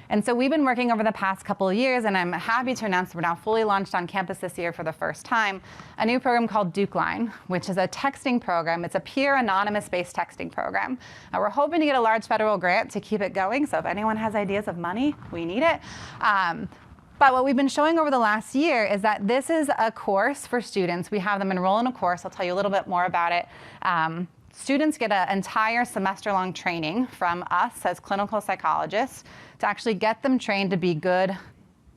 And so we've been working over the past couple of years, and I'm happy to announce we're now fully launched on campus this year for the first time, a new program called Duke Line, which is a texting program. It's a peer anonymous-based texting program. We're hoping to get a large federal grant to keep it going, so if anyone has ideas of money, we need it. But what we've been showing over the last year is that this is a course for students. We have them enroll in a course. I'll tell you a little bit more about it. Students get an entire semester-long training from us as clinical psychologists to actually get them trained to be good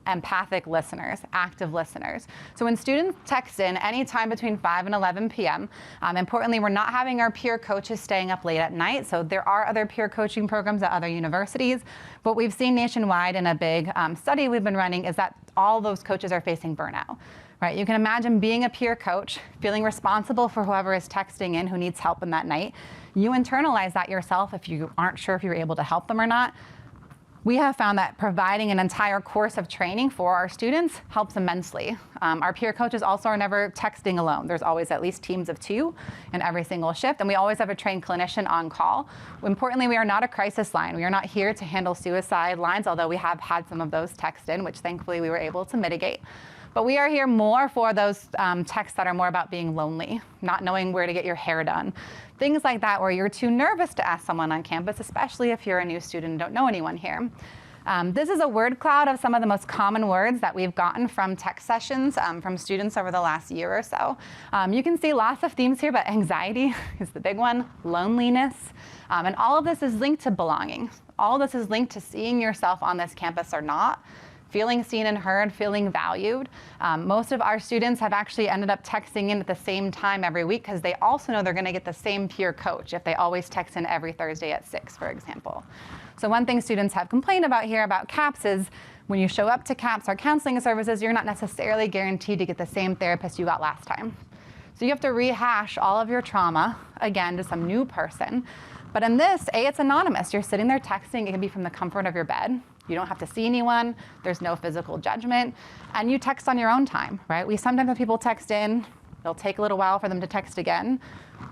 empathic listeners, active listeners. So when students text in anytime between 5 and 11 p.m., importantly, we're not having our peer coaches staying up late at night. So there are other peer coaching programs at other universities. What we've seen nationwide in a big study we've been running is that all those coaches are facing burnout. Right? You can imagine being a peer coach, feeling responsible for whoever is texting in who needs help in that night. You internalize that yourself if you aren't sure if you're able to help them or not. We have found that providing an entire course of training for our students helps immensely. Our peer coaches also are never texting alone. There's always at least teams of 2 in every single shift, and we always have a trained clinician on call. Importantly, we are not a crisis line. We are not here to handle suicide lines, although we have had some of those text in, which thankfully we were able to mitigate. But we are here more for those texts that are more about being lonely, not knowing where to get your hair done. Things like that where you're too nervous to ask someone on campus, especially if you're a new student and don't know anyone here. This is a word cloud of some of the most common words that we've gotten from text sessions from students over the last year or so. You can see lots of themes here, but anxiety is the big one, loneliness, and all of this is linked to belonging. All of this is linked to seeing yourself on this campus or not, feeling seen and heard, feeling valued. Most of our students have actually ended up texting in at the same time every week because they also know they're going to get the same peer coach if they always text in every Thursday at 6, for example. So one thing students have complained about here about CAPS is when you show up to CAPS or counseling services, you're not necessarily guaranteed to get the same therapist you got last time. So you have to rehash all of your trauma again to some new person. But in this, it's anonymous. You're sitting there texting. It can be from the comfort of your bed. You don't have to see anyone. There's no physical judgment. And you text on your own time, right? We sometimes have people text in. It'll take a little while for them to text again.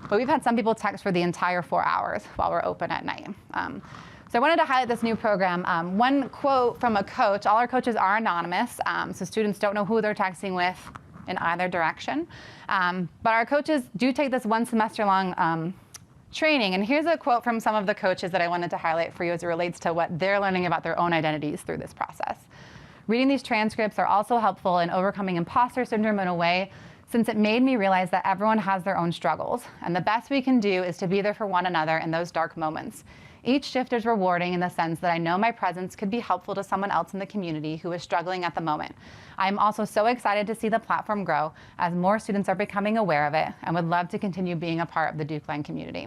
But we've had some people text for the entire 4 hours while we're open at night. So I wanted to highlight this new program. One quote from a coach. All our coaches are anonymous, so students don't know who they're texting with in either direction. But our coaches do take this 1 semester long training. And here's a quote from some of the coaches that I wanted to highlight for you as it relates to what they're learning about their own identities through this process. Reading these transcripts are also helpful in overcoming imposter syndrome in a way, since it made me realize that everyone has their own struggles. And the best we can do is to be there for one another in those dark moments. Each shift is rewarding in the sense that I know my presence could be helpful to someone else in the community who is struggling at the moment. I'm also so excited to see the platform grow as more students are becoming aware of it and would love to continue being a part of the Duke Line community.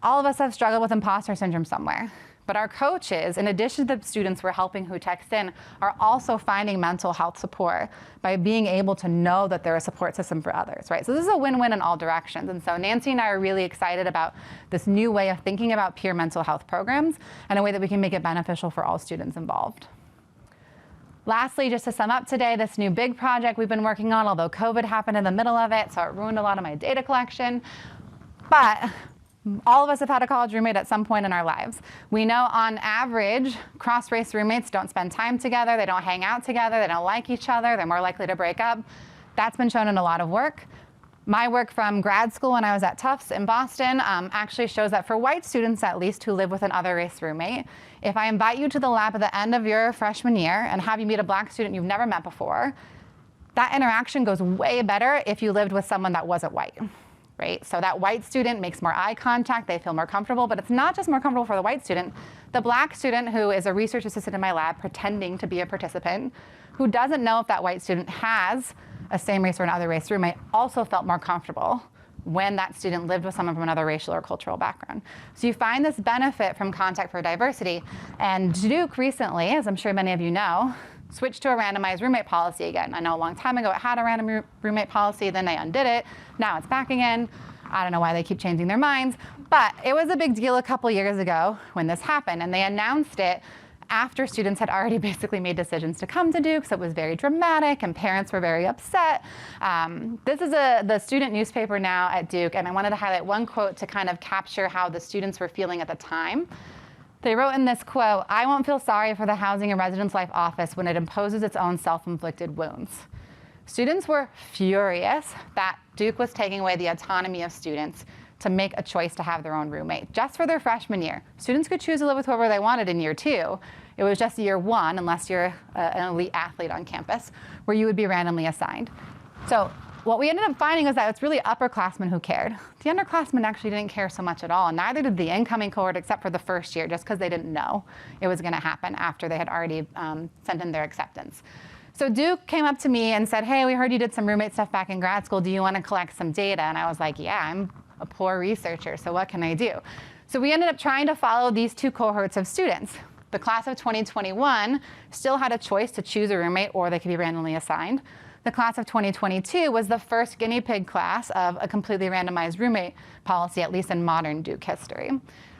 All of us have struggled with imposter syndrome somewhere. But our coaches, in addition to the students we're helping who text in, are also finding mental health support by being able to know that they're a support system for others, right? So this is a win-win in all directions. And so Nancy and I are really excited about this new way of thinking about peer mental health programs and a way that we can make it beneficial for all students involved. Lastly, just to sum up today, this new big project we've been working on, although COVID happened in the middle of it, so it ruined a lot of my data collection. But all of us have had a college roommate at some point in our lives. We know on average, cross-race roommates don't spend time together, they don't hang out together, they don't like each other, they're more likely to break up. That's been shown in a lot of work. My work from grad school when I was at Tufts in Boston actually shows that for white students at least who live with another race roommate, if I invite you to the lab at the end of your freshman year and have you meet a black student you've never met before, that interaction goes way better if you lived with someone that wasn't white. Right? So that white student makes more eye contact, they feel more comfortable, but it's not just more comfortable for the white student. The black student who is a research assistant in my lab pretending to be a participant, who doesn't know if that white student has a same race or another race roommate, also felt more comfortable when that student lived with someone from another racial or cultural background. So you find this benefit from Contact for Diversity. And Duke recently, as I'm sure many of you know, switched to a randomized roommate policy again. I know a long time ago it had a random roommate policy, then they undid it. Now it's back again. I don't know why they keep changing their minds, but it was a big deal a couple years ago when this happened, and they announced it after students had already basically made decisions to come to Duke, so it was very dramatic and parents were very upset. This is the student newspaper now at Duke, and I wanted to highlight one quote to kind of capture how the students were feeling at the time. They wrote in this quote, "I won't feel sorry for the Housing and Residence Life Office when it imposes its own self-inflicted wounds." Students were furious that Duke was taking away the autonomy of students to make a choice to have their own roommate, just for their freshman year. Students could choose to live with whoever they wanted in year 2. It was just year 1, unless you're an elite athlete on campus, where you would be randomly assigned. So what we ended up finding was that it's really upperclassmen who cared. The underclassmen actually didn't care so much at all, and neither did the incoming cohort except for the first year, just because they didn't know it was gonna happen after they had already sent in their acceptance. So Duke came up to me and said, "Hey, we heard you did some roommate stuff back in grad school. Do you want to collect some data?" And I was like, "Yeah, I'm a poor researcher, so what can I do?" So we ended up trying to follow these 2 cohorts of students. The class of 2021 still had a choice to choose a roommate or they could be randomly assigned. The class of 2022 was the first guinea pig class of a completely randomized roommate policy, at least in modern Duke history.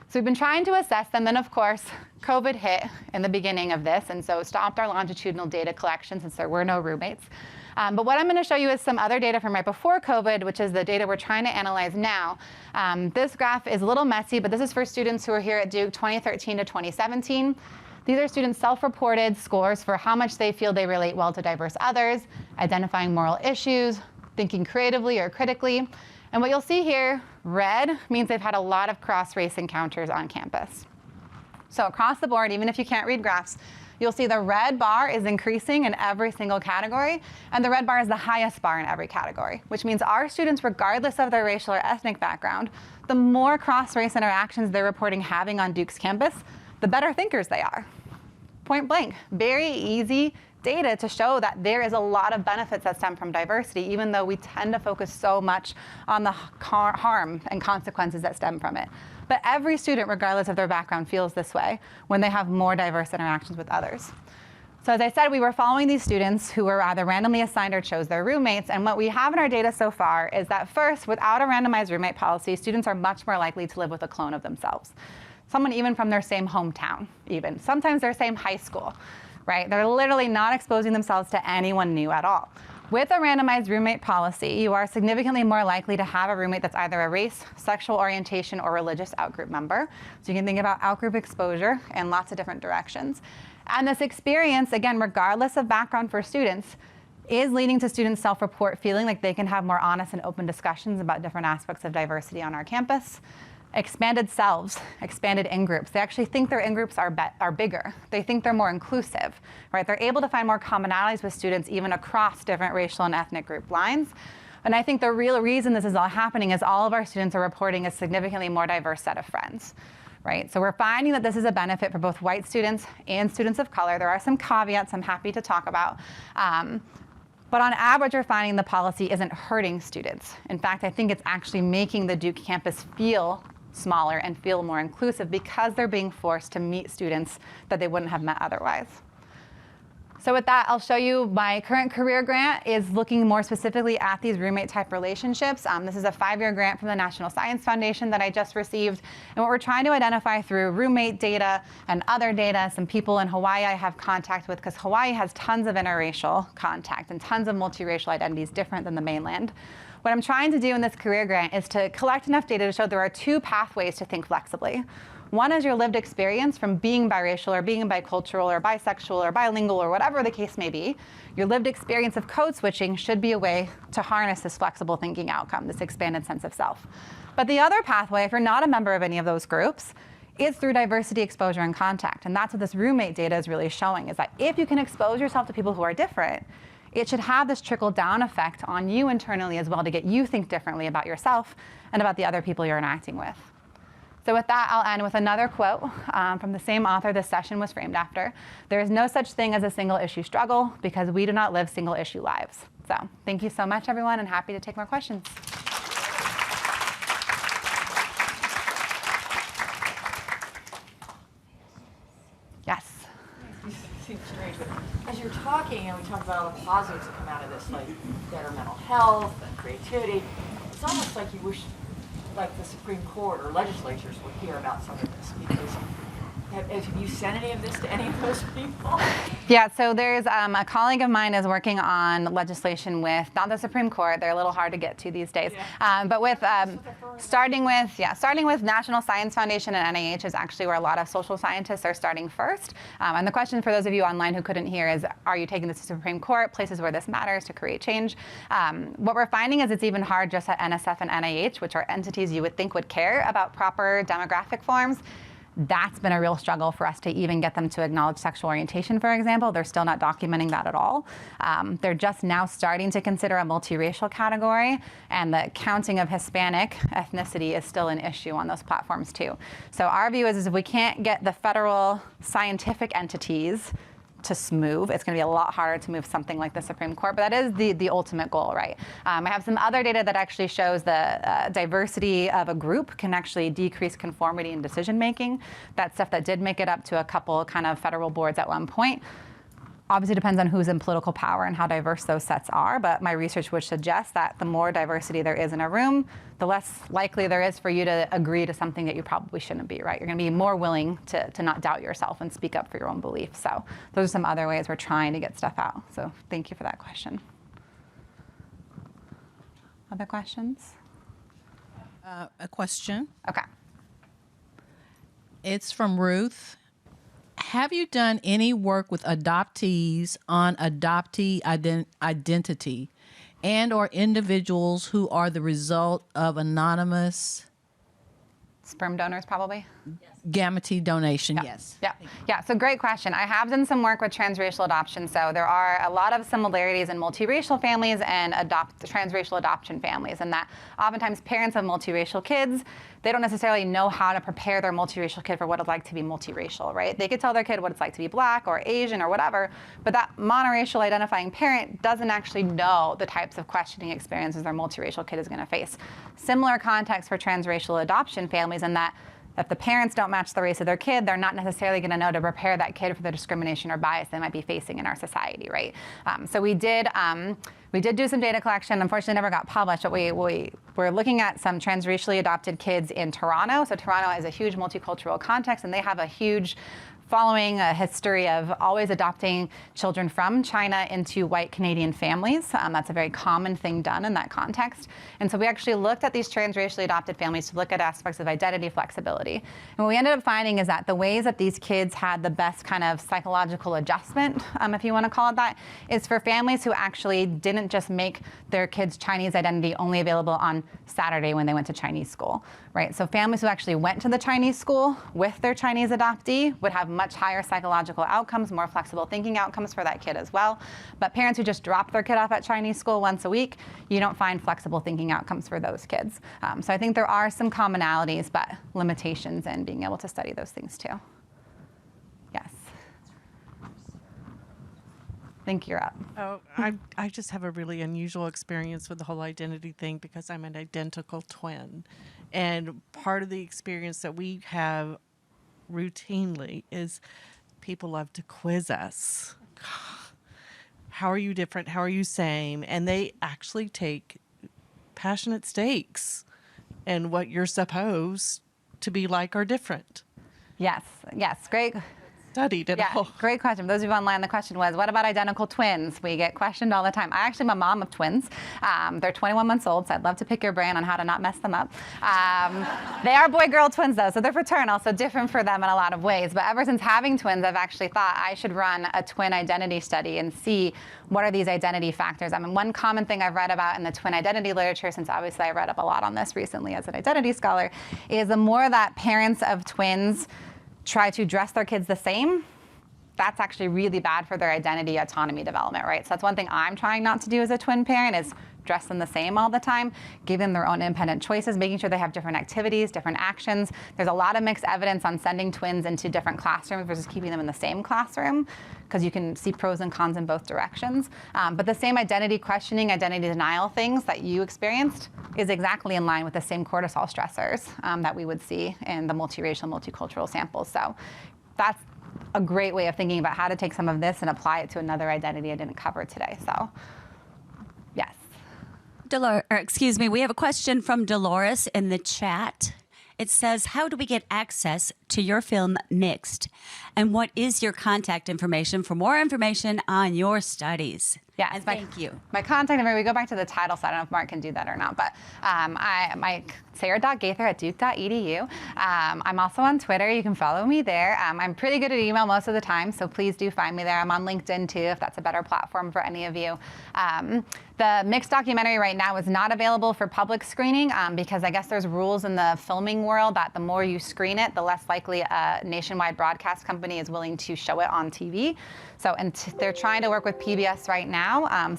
So we've been trying to assess them, and of course, COVID hit in the beginning of this, and so it stopped our longitudinal data collection since there were no roommates. But what I'm going to show you is some other data from right before COVID, which is the data we're trying to analyze now. This graph is a little messy, but this is for students who were here at Duke 2013 to 2017. These are students' self-reported scores for how much they feel they relate well to diverse others, identifying moral issues, thinking creatively or critically. And what you'll see here, red, means they've had a lot of cross-race encounters on campus. So across the board, even if you can't read graphs, you'll see the red bar is increasing in every single category, and the red bar is the highest bar in every category, which means our students, regardless of their racial or ethnic background, the more cross-race interactions they're reporting having on Duke's campus, the better thinkers they are. Point blank, very easy data to show that there is a lot of benefits that stem from diversity, even though we tend to focus so much on the harm and consequences that stem from it. But every student, regardless of their background, feels this way when they have more diverse interactions with others. So as I said, we were following these students who were either randomly assigned or chose their roommates. And what we have in our data so far is that first, without a randomized roommate policy, students are much more likely to live with a clone of themselves. Someone even from their same hometown, even. Sometimes their same high school, right? They're literally not exposing themselves to anyone new at all. With a randomized roommate policy, you are significantly more likely to have a roommate that's either a race, sexual orientation, or religious outgroup member. So you can think about outgroup exposure in lots of different directions. And this experience, again, regardless of background for students, is leading to students self-report feeling like they can have more honest and open discussions about different aspects of diversity on our campus. Expanded selves, expanded in-groups. They actually think their in-groups are bigger. They think they're more inclusive, right? They're able to find more commonalities with students even across different racial and ethnic group lines. And I think the real reason this is all happening is all of our students are reporting a significantly more diverse set of friends, right? So we're finding that this is a benefit for both white students and students of color. There are some caveats I'm happy to talk about. But on average, we're finding the policy isn't hurting students. In fact, I think it's actually making the Duke campus feel smaller and feel more inclusive because they're being forced to meet students that they wouldn't have met otherwise. So with that, I'll show you my current career grant is looking more specifically at these roommate type relationships. This is a 5-year grant from the National Science Foundation that I just received. And what we're trying to identify through roommate data and other data, some people in Hawaii I have contact with, because Hawaii has tons of interracial contact and tons of multiracial identities different than the mainland. What I'm trying to do in this career grant is to collect enough data to show there are 2 pathways to think flexibly. One is your lived experience from being biracial or being bicultural or bisexual or bilingual or whatever the case may be. Your lived experience of code switching should be a way to harness this flexible thinking outcome, this expanded sense of self. But the other pathway, if you're not a member of any of those groups, is through diversity, exposure, and contact. And that's what this roommate data is really showing, is that if you can expose yourself to people who are different, it should have this trickle-down effect on you internally as well to get you think differently about yourself and about the other people you're interacting with. So with that, I'll end with another quote from the same author this session was framed after. There is no such thing as a single-issue struggle because we do not live single-issue lives. So thank you so much, everyone, and happy to take more questions. Yes. Seems strange, but as you're talking, and we talk about all the positives that come out of this, like better mental health and creativity, it's almost like you wish, like the Supreme Court or legislatures would hear about some of this, because Have you sent any of this to any of those people? Yeah, so there's a colleague of mine is working on legislation with, not the Supreme Court, they're a little hard to get to these days, but with starting with National Science Foundation and NIH is actually where a lot of social scientists are starting first. And the question for those of you online who couldn't hear is, are you taking this to Supreme Court, places where this matters to create change? What we're finding is it's even hard just at NSF and NIH, which are entities you would think would care about proper demographic forms. That's been a real struggle for us to even get them to acknowledge sexual orientation, for example. They're still not documenting that at all. They're just now starting to consider a multiracial category, and the counting of Hispanic ethnicity is still an issue on those platforms too. So our view is if we can't get the federal scientific entities to move, it's going to be a lot harder to move something like the Supreme Court, but that is the ultimate goal, right? I have some other data that actually shows the diversity of a group can actually decrease conformity in decision making. That's stuff that did make it up to a couple kind of federal boards at one point. Obviously depends on who's in political power and how diverse those sets are, but my research would suggest that the more diversity there is in a room, the less likely there is for you to agree to something that you probably shouldn't be, right? You're gonna be more willing to not doubt yourself and speak up for your own beliefs. So those are some other ways we're trying to get stuff out. So thank you for that question. Other questions? A question. Okay. It's from Ruth. Have you done any work with adoptees on adoptee identity and or individuals who are the result of anonymous Sperm donors, probably? gametee donation? Yeah. Yes. Yeah, so great question. I have done some work with transracial adoption. So there are a lot of similarities in multiracial families and transracial adoption families, and that oftentimes parents of multiracial kids, they don't necessarily know how to prepare their multiracial kid for what it's like to be multiracial, right? They could tell their kid what it's like to be Black or Asian or whatever, but that monoracial identifying parent doesn't actually know the types of questioning experiences their multiracial kid is going to face. Similar context for transracial adoption families in that if the parents don't match the race of their kid, they're not necessarily going to know to prepare that kid for the discrimination or bias they might be facing in our society, right? So we did do some data collection. Unfortunately, never got published, but we're looking at some transracially adopted kids in Toronto. So Toronto is a huge multicultural context, and they have a huge following a history of always adopting children from China into white Canadian families. That's a very common thing done in that context. And so we actually looked at these transracially adopted families to look at aspects of identity flexibility. And what we ended up finding is that the ways that these kids had the best kind of psychological adjustment, if you want to call it that, is for families who actually didn't just make their kids' Chinese identity only available on Saturday when they went to Chinese school, right? So families who actually went to the Chinese school with their Chinese adoptee would have much higher psychological outcomes, more flexible thinking outcomes for that kid as well. But parents who just drop their kid off at Chinese school once a week, you don't find flexible thinking outcomes for those kids. So I think there are some commonalities, but limitations in being able to study those things too. Yes. I think you're up. Oh, I just have a really unusual experience with the whole identity thing because I'm an identical twin. And part of the experience that we have routinely is people love to quiz us. How are you different? How are you same? And they actually take passionate stakes in what you're supposed to be like or different. Yes, great. Studied it all. Great question. For those of you online, the question was, what about identical twins? We get questioned all the time. I actually am a mom of twins. They're 21 months old, so I'd love to pick your brain on how to not mess them up. They are boy-girl twins, though, so they're fraternal, so different for them in a lot of ways. But ever since having twins, I've actually thought I should run a twin identity study and see what are these identity factors. I mean, one common thing I've read about in the twin identity literature, since obviously I read up a lot on this recently as an identity scholar, is the more that parents of twins try to dress their kids the same, that's actually really bad for their identity autonomy development, right? So that's one thing I'm trying not to do as a twin parent is dress them the same all the time, give them their own independent choices, making sure they have different activities, different actions. There's a lot of mixed evidence on sending twins into different classrooms versus keeping them in the same classroom, because you can see pros and cons in both directions. But the same identity questioning, identity denial things that you experienced is exactly in line with the same cortisol stressors that we would see in the multiracial, multicultural samples. So that's a great way of thinking about how to take some of this and apply it to another identity I didn't cover today. So, yes. We have a question from Dolores in the chat, It says, how do we get access to your film Mixed? And what is your contact information for more information on your studies? Yes, And thank you. My contact number, we go back to the title, so I don't know if Mark can do that or not, but sarah.gaither@duke.edu. I'm also on Twitter. You can follow me there. I'm pretty good at email most of the time, so please do find me there. I'm on LinkedIn too, if that's a better platform for any of you. The Mixed documentary right now is not available for public screening because I guess there's rules in the filming world that the more you screen it, the less likely a nationwide broadcast company is willing to show it on TV. So they're trying to work with PBS right now.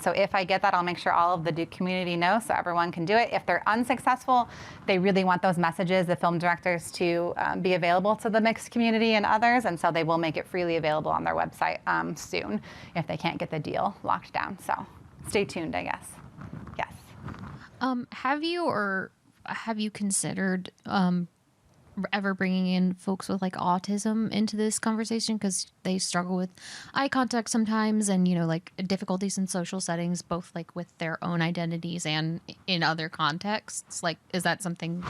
So if I get that, I'll make sure all of the Duke community knows so everyone can do it. If they're unsuccessful, they really want those messages, the film directors, to be available to the mixed community and others. And so they will make it freely available on their website soon if they can't get the deal locked down. So stay tuned, I guess. Yes. Have you considered ever bringing in folks with like autism into this conversation, because they struggle with eye contact sometimes, and like difficulties in social settings, both like with their own identities and in other contexts? Like, is that something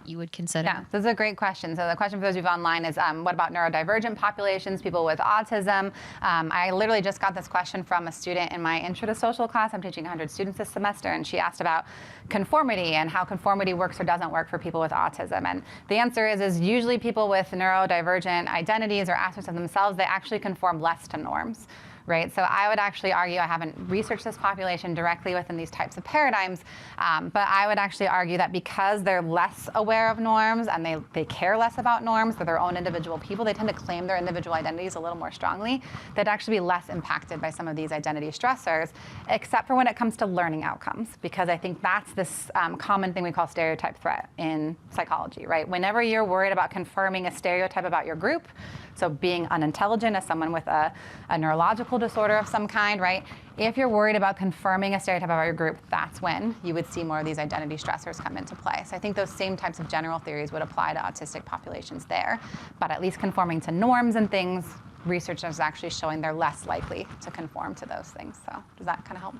you would consider? Yeah, this is a great question. So the question for those of you online is, what about neurodivergent populations, people with autism? I literally just got this question from a student in my Intro to Social class. I'm teaching 100 students this semester, and she asked about conformity and how conformity works or doesn't work for people with autism. And the answer is usually people with neurodivergent identities or aspects of themselves, they actually conform less to norms. Right? So I would actually argue, I haven't researched this population directly within these types of paradigms, but I would actually argue that because they're less aware of norms and they care less about norms, they're their own individual people, they tend to claim their individual identities a little more strongly, they'd actually be less impacted by some of these identity stressors, except for when it comes to learning outcomes, because I think that's this common thing we call stereotype threat in psychology, right? Whenever you're worried about confirming a stereotype about your group, so being unintelligent as someone with a neurological disorder of some kind, right? If you're worried about confirming a stereotype about your group, that's when you would see more of these identity stressors come into play. So I think those same types of general theories would apply to autistic populations there. But at least conforming to norms and things, research is actually showing they're less likely to conform to those things. So does that kind of help?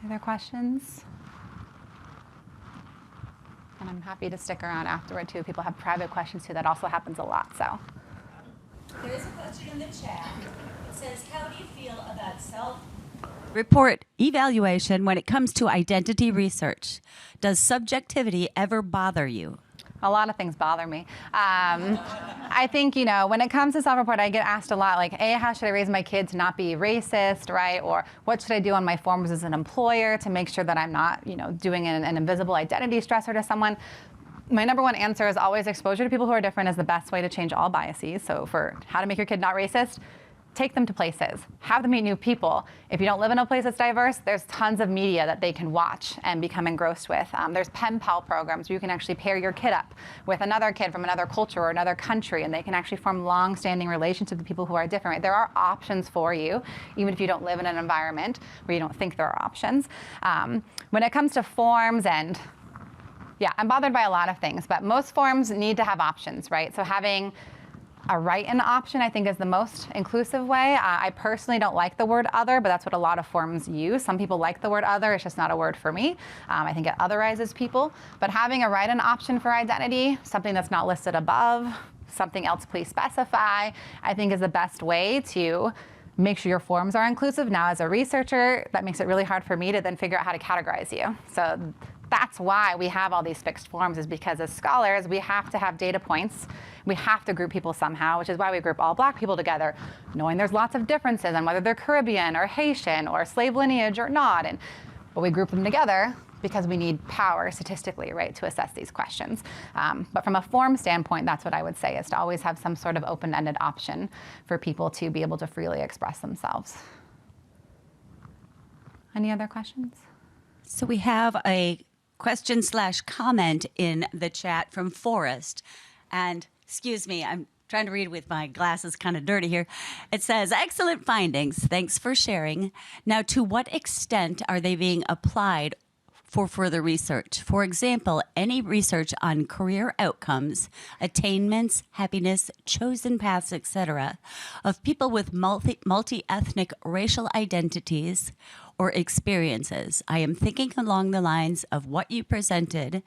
Other questions? And I'm happy to stick around afterward too. People have private questions too. That also happens a lot. So. There is a question in the chat. It says, how do you feel about Report evaluation when it comes to identity research? Does subjectivity ever bother you? A lot of things bother me. I think, when it comes to self-report, I get asked a lot, like, A, how should I raise my kid to not be racist, right? Or what should I do on my forms as an employer to make sure that I'm not, doing an invisible identity stressor to someone? My number one answer is always exposure to people who are different is the best way to change all biases. So for how to make your kid not racist, take them to places, have them meet new people. If you don't live in a place that's diverse, there's tons of media that they can watch and become engrossed with. There's pen pal programs where you can actually pair your kid up with another kid from another culture or another country, and they can actually form long-standing relationships with people who are different. Right? There are options for you, even if you don't live in an environment where you don't think there are options. When it comes to forms and I'm bothered by a lot of things, but most forms need to have options, right? So having a write-in option, I think, is the most inclusive way. I personally don't like the word other, but that's what a lot of forms use. Some people like the word other. It's just not a word for me. I think it otherizes people. But having a write-in option for identity, something that's not listed above, something else please specify, I think is the best way to make sure your forms are inclusive. Now, as a researcher, that makes it really hard for me to then figure out how to categorize you. So that's why we have all these fixed forms, is because as scholars, we have to have data points. We have to group people somehow, which is why we group all Black people together, knowing there's lots of differences on whether they're Caribbean or Haitian or slave lineage or not. But we group them together because we need power statistically, right, to assess these questions. But from a form standpoint, that's what I would say, is to always have some sort of open-ended option for people to be able to freely express themselves. Any other questions? So we have a question/comment in the chat from Forrest. And excuse me, I'm trying to read with my glasses kind of dirty here. It says, excellent findings. Thanks for sharing. Now, to what extent are they being applied for further research. For example, any research on career outcomes, attainments, happiness, chosen paths, etc., of people with multi-ethnic racial identities or experiences. I am thinking along the lines of what you presented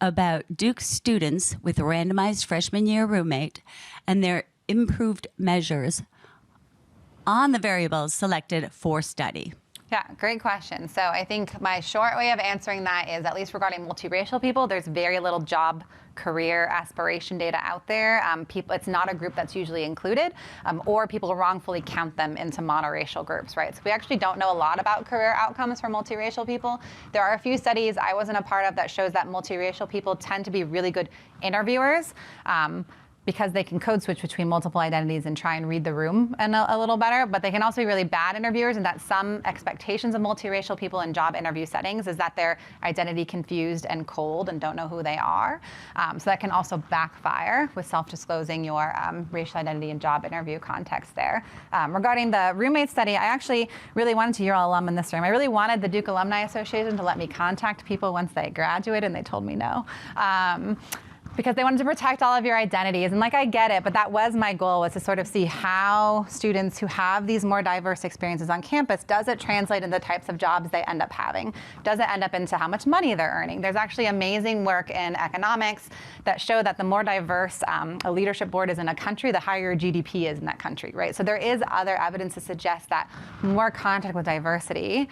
about Duke students with a randomized freshman year roommate and their improved measures on the variables selected for study. Yeah, great question. So I think my short way of answering that is, at least regarding multiracial people, there's very little job career aspiration data out there. It's not a group that's usually included, or people wrongfully count them into monoracial groups, right? So we actually don't know a lot about career outcomes for multiracial people. There are a few studies I wasn't a part of that shows that multiracial people tend to be really good interviewers. Because they can code switch between multiple identities and try and read the room a little better, but they can also be really bad interviewers, and that some expectations of multiracial people in job interview settings is that they're identity confused and cold and don't know who they are. So that can also backfire with self-disclosing your racial identity in job interview context there. Regarding the roommate study, I actually really wanted to, you're all alum in this room, I really wanted the Duke Alumni Association to let me contact people once they graduated, and they told me no. Because they wanted to protect all of your identities. And like, I get it, but that was my goal, was to sort of see how students who have these more diverse experiences on campus, does it translate into the types of jobs they end up having? Does it end up into how much money they're earning? There's actually amazing work in economics that show that the more diverse a leadership board is in a country, the higher GDP is in that country, right? So there is other evidence to suggest that more contact with diversity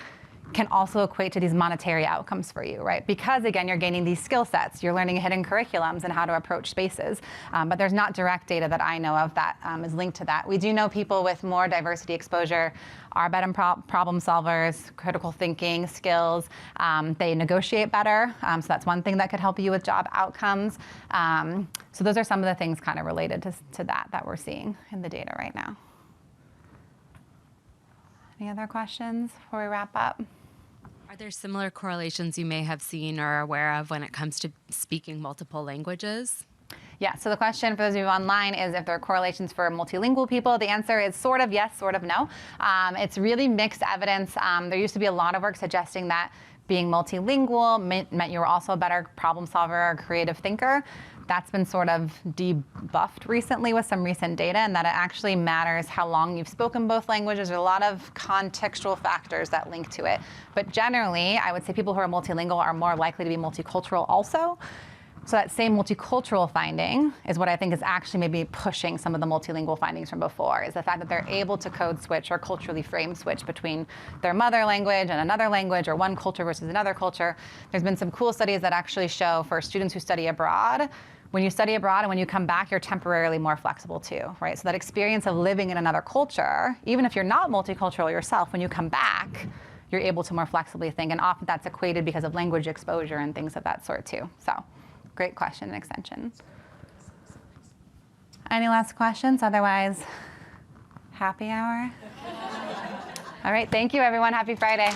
can also equate to these monetary outcomes for you, right? Because again, you're gaining these skill sets, you're learning hidden curriculums and how to approach spaces, but there's not direct data that I know of that is linked to that. We do know people with more diversity exposure are better problem solvers, critical thinking skills, they negotiate better, so that's one thing that could help you with job outcomes. So those are some of the things kind of related to that we're seeing in the data right now. Any other questions before we wrap up? Are there similar correlations you may have seen or are aware of when it comes to speaking multiple languages? Yeah, so the question for those of you online is if there are correlations for multilingual people. The answer is sort of yes, sort of no. It's really mixed evidence. There used to be a lot of work suggesting that being multilingual meant you were also a better problem solver or creative thinker. That's been sort of debuffed recently with some recent data, and that it actually matters how long you've spoken both languages. There's a lot of contextual factors that link to it. But generally, I would say people who are multilingual are more likely to be multicultural also. So that same multicultural finding is what I think is actually maybe pushing some of the multilingual findings from before, is the fact that they're able to code switch or culturally frame switch between their mother language and another language, or one culture versus another culture. There's been some cool studies that actually show for students who study abroad, when you study abroad and when you come back, you're temporarily more flexible too, right? So that experience of living in another culture, even if you're not multicultural yourself, when you come back, you're able to more flexibly think. And often that's equated because of language exposure and things of that sort too. So great question and extension. Any last questions? Otherwise, happy hour. All right, thank you everyone. Happy Friday.